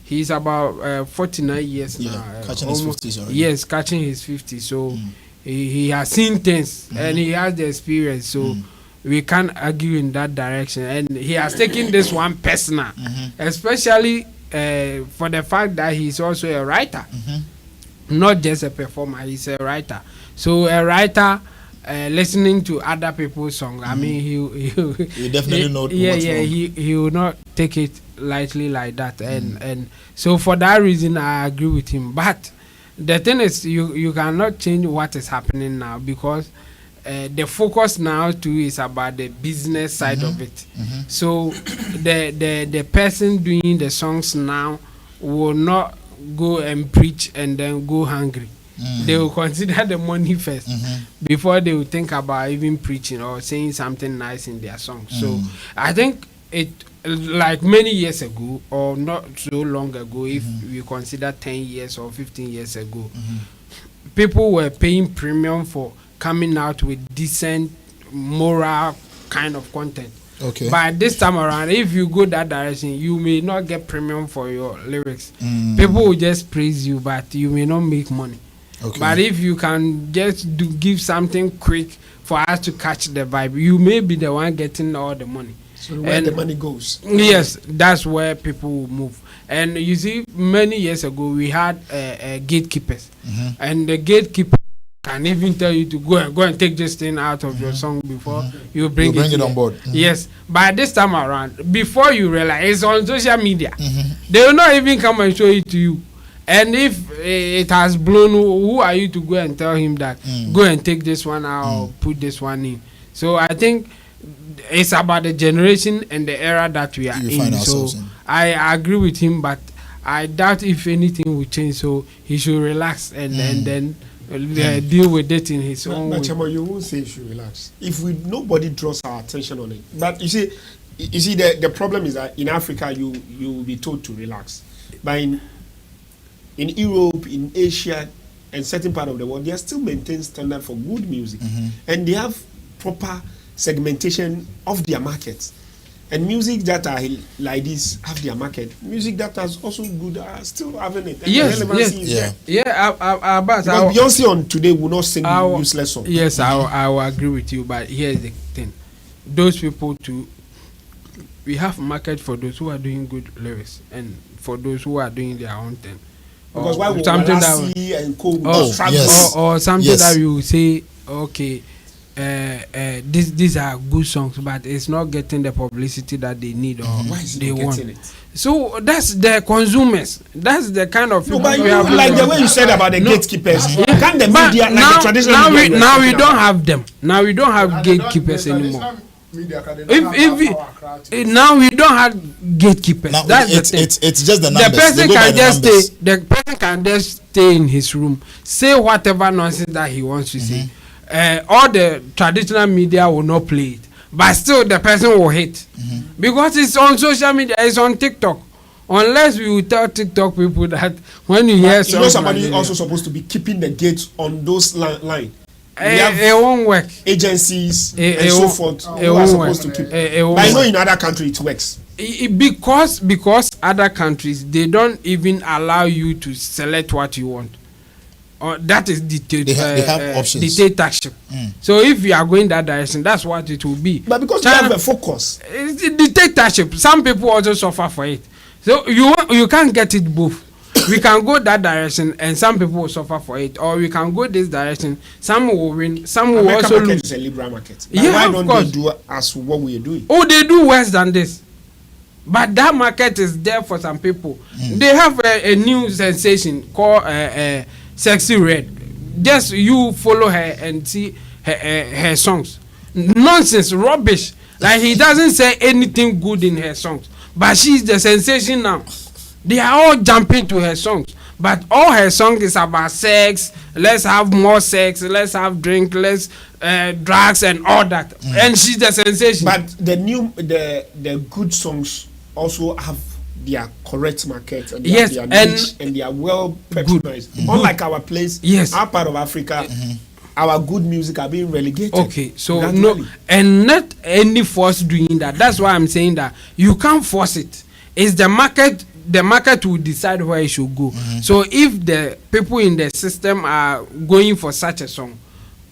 He's about 49 years now. Catching his 50s already. Yes, catching his 50s. So he has seen things and he has the experience. So we can't argue in that direction. And he has taken this one personal, especially for the fact that he's also a writer, not just a performer. He's a writer. So a writer listening to other people's songs, I mean, he definitely know. He will not take it lightly like that. And so for that reason, I agree with him. But the thing is, you cannot change what is happening now, because the focus now too is about the business side of it. So the person doing the songs now will not go and preach and then go hungry. They will consider the money first before they will think about even preaching or saying something nice in their song. So I think it, like many years ago or not so long ago, if we consider 10 years or 15 years ago, people were paying premium for coming out with decent moral kind of content. Okay. But this time around, if you go that direction, you may not get premium for your lyrics. People will just praise you, but you may not make money. Okay. But if you can just give something quick for us to catch the vibe, you may be the one getting all the money. So where the money goes. Yes, that's where people will move. And you see, many years ago, we had gatekeepers. And the gatekeeper can even tell you to go and take this thing out of your song before you bring it on board. Yes, but this time around, before you realize, it's on social media. They will not even come and show it to you. And if it has blown, who are you to go and tell him that go and take this one out or put this one in? So I think it's about the generation and the era that we are in. So I agree with him, but I doubt if anything will change. So he should relax and then deal with it in his own way. But Chamo, you won't say you should relax if nobody draws our attention on it. But you see the problem is that in Africa you will be told to relax, but in Europe, in Asia, and certain part of the world, they are still maintain standard for good music, and they have proper segmentation of their markets. And music that are like this have their market. Music that is also good are still having it. And yes. But Beyonce on today will not sing useless songs. Yes, I will agree with you. But here's the thing: those people too, we have market for those who are doing good lyrics and for those who are doing their own thing. Because why would Lassie and Co or something that you will say, okay, these are good songs, but it's not getting the publicity that they need or they want. So that's the consumers. That's the kind of people. No, but like the way you said about the gatekeepers. Can the media, like the traditional media? Now we don't have them. Now we don't have gatekeepers anymore. If now we don't have gatekeepers. Now that's the thing. It's just the numbers. The person can just stay in his room, say whatever nonsense that he wants to say. All the traditional media will not play it, but still the person will hate because it's on social media, it's on TikTok. unless we will tell TikTok people that when you hear You know songs somebody like also supposed to be keeping the gates on those line. it won't work. Agencies It and so won't- forth it who are won't supposed work. to keep. It won't But I know work. in other countries it works. Because other countries they don't even allow you to select what you want. That is They have options. dictatorship. So if you are going that direction, that's what it will be. But because China- they have a focus. It's a dictatorship. Some people also suffer for it. So you can't get it both. We can go that direction and some people will suffer for it, or we can go this direction. Some will win, some will American also market lose. is a liberal market. But Yeah, why of don't course. they do as what we are doing? Oh, they do worse than this. But that market is there for some people. They have a new sensation called Sexy Red. Just you follow her and see her songs. Nonsense, rubbish. Like he doesn't say anything good in her songs. But she's the sensation now. They are all jumping to her songs. But all her songs is about sex. Let's have more sex. Let's have drink. Let's drugs and all that. And she's the sensation. But the good songs also have their correct market and they Yes, have their and niche and they are well patronized. Unlike our place, Yes. our part of Africa, our good music are being relegated. Okay, so gradually. no, and not any force doing that. That's why I'm saying that you can't force it. It's the market. The market will decide where it should go. So if the people in the system are going for such a song,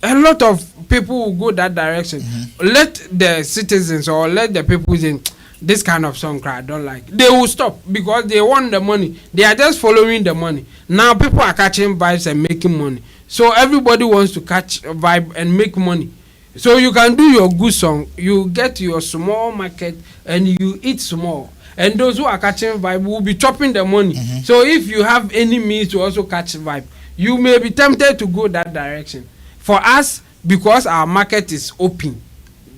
a lot of people will go that direction. Let the citizens or let the people say this kind of song I don't like. They will stop because they want the money. They are just following the money. Now people are catching vibes and making money. So everybody wants to catch a vibe and make money. So you can do your good song, you get your small market and you eat small. And those who are catching vibe will be chopping the money. So if you have any means to also catch vibe, you may be tempted to go that direction. For us, because our market is open,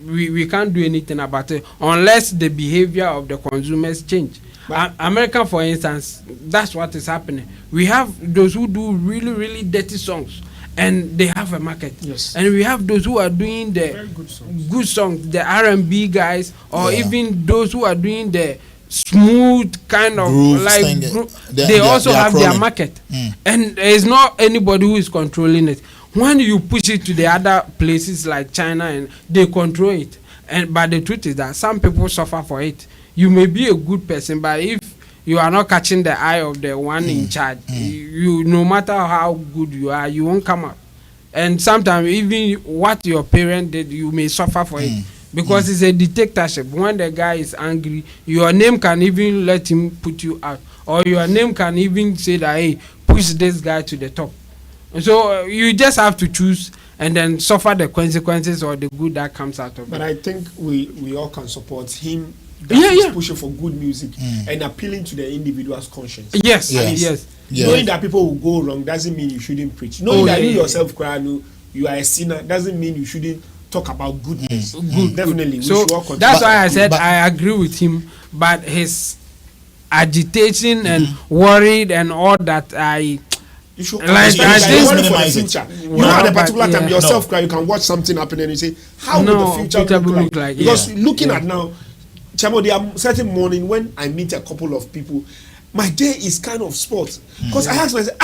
we can't do anything about it unless the behavior of the consumers change. America, for instance, that's what is happening. We have those who do really, really dirty songs and they have a market. Yes. And we have those who are doing the Very good songs, the R&B guys, or even those who are doing the smooth kind of Grooves like thing, they also are have their crawling. market. And there's not anybody who is controlling it. When you push it to the other places like China and they control it, and but the truth is that some people suffer for it. You may be a good person, but if you are not catching the eye of the one in charge, you no matter how good you are, you won't come out. And sometimes even what your parent did, you may suffer for it. Because it's a dictatorship. When the guy is angry, your name can even let him put you out, or your name can even say that, hey, push this guy to the top. And so you just have to choose and then suffer the consequences or the good that comes out of But it. I think we all can support him. Yeah, He's yeah. pushing for good music and appealing to the individual's conscience. Yes, Yeah. yes. Knowing that people will go wrong doesn't mean you shouldn't preach. Knowing that you yourself cry, you are a sinner doesn't mean you shouldn't talk about goodness. Definitely. So we should all continue. that's why I said but- I agree with him, but his agitation and worried and all that You should Like, understand I that think- you're worried for the minimize it. future. You know, Well, at a but particular time, yeah. yourself cry, you can watch something happen and you say, how No, will the future future look will like? look like, Because yeah. looking Yeah. at now, Chamo, there are certain morning when I meet a couple of people, my day is kind of sport. Because I ask myself,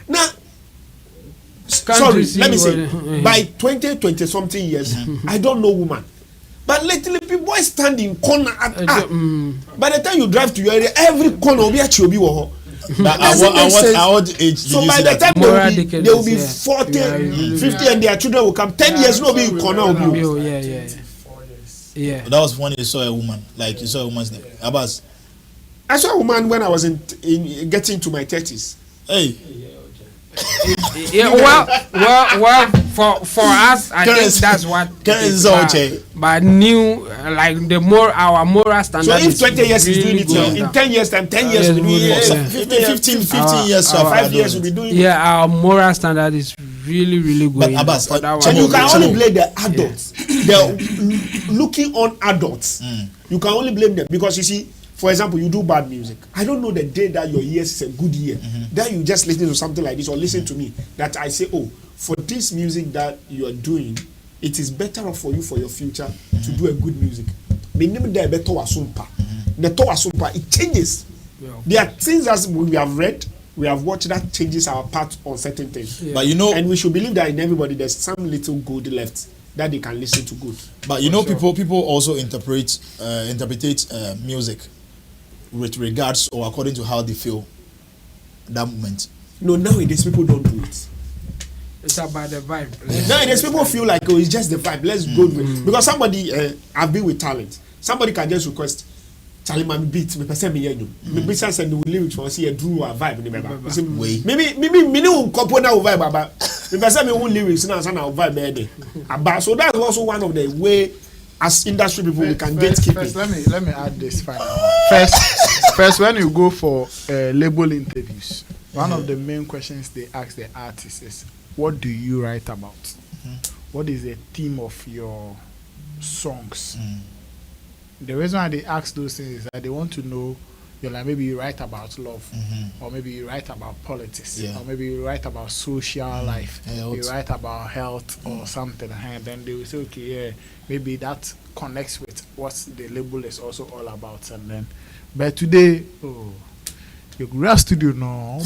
now, sorry, see let me say, what- by 20 something years, I don't know woman. But lately, people stand in corner at by the time you drive to your area, every corner will be at your biwo. But at what age did So you by see the that? time Moral they will be decadence, 40, yeah. Yeah, 50 and their children will come. 10 years, no be in corner will be. Yeah. That was when you saw a woman, like you saw a woman's name. Abbas, I saw a woman when I was in getting to my 30s. hey, Yeah, well, for us, I think that's what. Karen it is, is okay. but new, like our moral standard. So if is 20 years is really doing it now, going in down. 10 years time, 10 years Yes, will be doing yeah. it. 15 years so our- far. 5 years will be doing it. Yeah, our moral standard is really going down Abbas, for that Chamo, And one. you can Chamo. only blame the adults. The looking on adults. You can only blame them because you see, for example, you do bad music. I don't know the day that your ears is a good year. That you just listen to something like this or listen to me. That I say, oh, for this music that you are doing, it is better off for you for your future to do a good music. It changes. There are things that we have read, we have watched that changes our path on certain things. But you know, and we should believe that in everybody there's some little good left that they can listen to good. but you know, people also interpret music with regards or according to how they feel that moment. No, nowadays people don't do it. It's about the vibe. Nowadays people feel like, oh, it's just the vibe. Let's go with because somebody I've been with talent. Somebody can just request Charlie man beat me person me yenyo. Me be sense and the lyrics for see a drew a vibe ni beba. Me no couple na vibe baba. Me person me own lyrics na na vibe be there. So that's also one of the way as industry people we can get keep it. Let me add this final. First when you go for label interviews, one of the main questions they ask the artist is, what do you write about? What is the theme of your songs? The reason why they ask those things is that they want to know, you're like, maybe you write about love, or maybe you write about politics, or maybe you write about social life, you write about health or something, and then they will say, okay, yeah, maybe that connects with what the label is also all about. And then, but today, oh, you go studio no,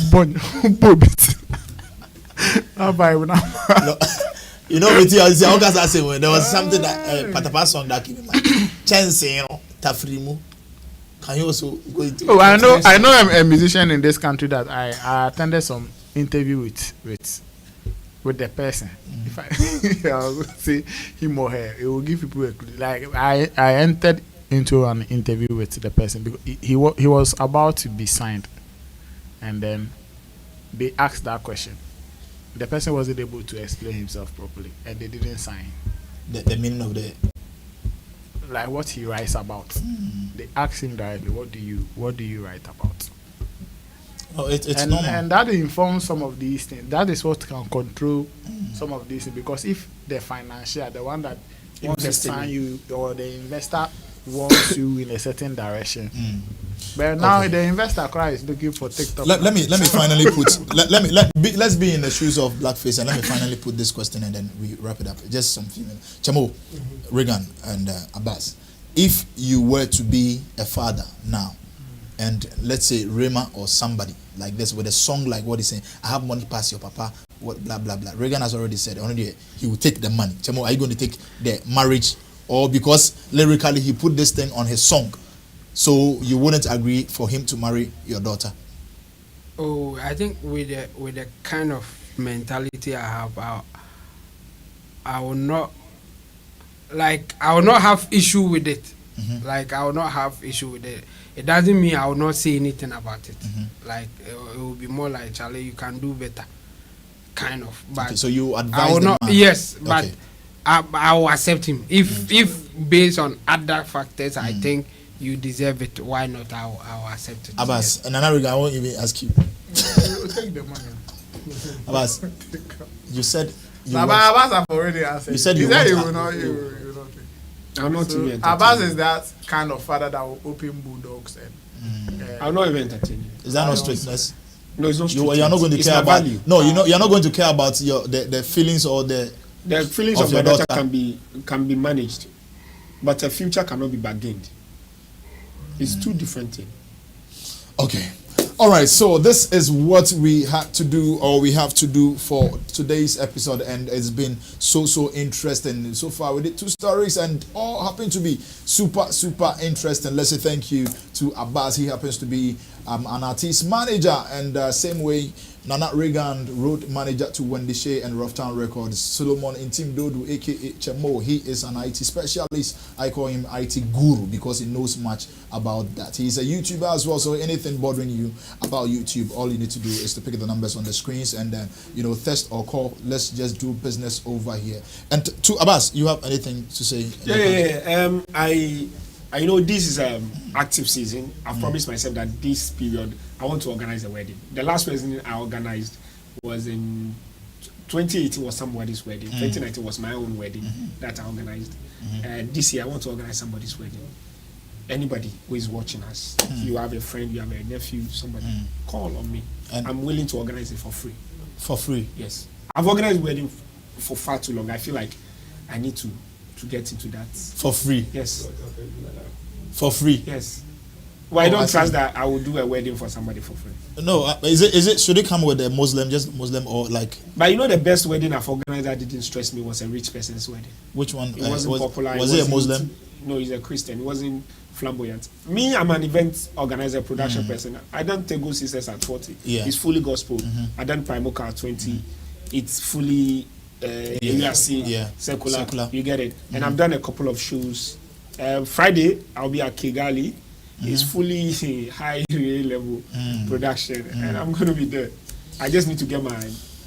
you know, with you, I say there was something that Patapa song that came in my chance, you know, Tafrimu. Can you also go into? Oh, I know a musician in this country that I attended some interview with the person. If I will say him or her, it will give people a clue. Like I entered into an interview with the person because he was about to be signed, and then they asked that question. The person wasn't able to explain himself properly, and they didn't sign. The meaning of the, like what he writes about. They asked him directly, what do you write about? Oh, it's normal. And that informs some of these things. That is what can control some of these things, because if the financier, the one that wants to sign you, or the investor wants you in a certain direction. But now the investor cry is looking for TikTok. Let me finally put let's be in the shoes of Blackface, and let me finally put this question and then we wrap it up. Just some few minutes. Chamo, Regan, and Abbas, if you were to be a father now, and let's say Rema or somebody like this with a song like what he's saying, I have money past your papa, what blah blah blah. Regan has already said he will take the money. Chamo, are you going to take the marriage, or because lyrically he put this thing on his song? So you wouldn't agree for him to marry your daughter? Oh, I think with the kind of mentality I have, I will not have issue with it. Like I will not have issue with it. It doesn't mean I will not say anything about it. Like it will be more like, Charlie, you can do better, kind of. But okay, so you advise I will not. man. Yes, but okay. I will accept him if based on other factors. I think you deserve it. Why not? I will accept it. Abbas, yes. And another regard, I won't even ask you. Take the money. Abbas, you said. Abbas have already answered. You said you will not. I'm not so even. Abbas is that kind of father that will open bulldogs and. I'm not even entertaining. Is that not strictness? No, it's not strictness. You are not going to care about. Value. No, you're not going to care about the feelings or the feelings of your daughter can be managed, but a future cannot be bargained. It's two different things. Okay. All right. So this is what we had to do, or we have to do for today's episode, and it's been so interesting. So far, we did 2 stories, and all happen to be super interesting. Let's say thank you to Abbas. He happens to be an artist manager, and same way Nana Regan, road manager to Wendy Shea and Roughtown Records. Solomon Intim Dodu, aka Chamo, he is an IT specialist. I call him IT guru because he knows much about that. He's a YouTuber as well, so anything bothering you about YouTube, all you need to do is to pick the numbers on the screens and then, text or call. Let's just do business over here. And to Abbas, you have anything to say? Yeah. I know this is active season. I've promised myself that this period I want to organize a wedding. The last wedding I organized was in 2018 was somebody's wedding. 2019 was my own wedding that I organized. This year I want to organize somebody's wedding. Anybody who is watching us, you have a friend, you have a nephew, somebody, call on me. And I'm willing to organize it for free. For free? Yes. I've organized wedding for far too long. I feel like I need to get into that. For free? Yes. For free? Yes. Well, I Oh, don't I see. trust that I will do a wedding for somebody for free. No, is it should it come with a Muslim, just Muslim, or like But you know, the best wedding I've organized that didn't stress me was a rich person's wedding. which one? It wasn't popular. Was it a wasn't- Muslim? No, he's a Christian. It wasn't flamboyant. Me, I'm an event organizer, production person. I done Tego Sisters at 40. Yeah. It's fully gospel. I done Primoka at 20. It's fully AURC, Yeah. secular. You get it. And I've done a couple of shows. Friday, I'll be at Kigali. It's fully high level production, and I'm going to be there. I just need to get my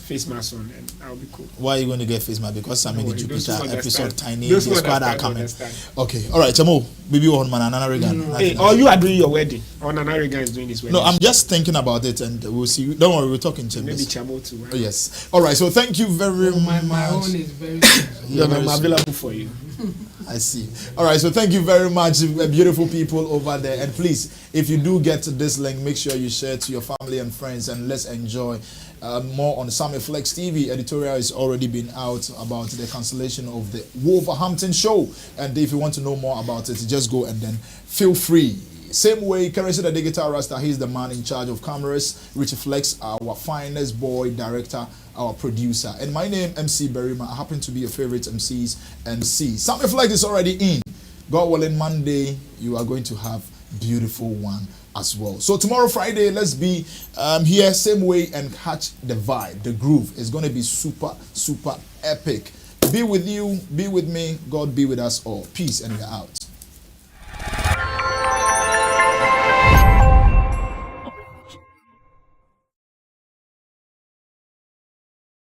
face mask on, and I'll be cool. Why are you going to get face mask? Because Sammy the Those Jupiter who episode understand. tiny. Those The who squad are understand, coming. understand. Okay, all right, Chamo. Baby on man, Nana Regan. Hey, or you are doing your wedding, or Nana Regan is doing his wedding. No, I'm just thinking about it, and we'll see. Don't worry, we're talking Maybe chambers. Chamo too. Oh, yes. All right. So thank you very My much. own is very. Yeah, very I'm soon. available for you. I see. All right. So thank you very much, beautiful people over there. And please, if you do get this link, make sure you share to your family and friends, and let's enjoy more on Sammy Flex TV. Editorial is already been out about the cancellation of the Wolverhampton show. And if you want to know more about it, just go and then feel free. Same way, Keresi the Digital Rasta, he's the man in charge of cameras. Richie Flex, our finest boy, director, our producer. And my name, MC Berima. I happen to be your favorite MC's MC. Sammy Flex is already in. God willing, Monday, you are going to have beautiful one as well. So tomorrow, Friday, let's be here same way and catch the vibe. The groove is going to be super, super epic. Be with you, be with me. God be with us all. Peace, and we're out.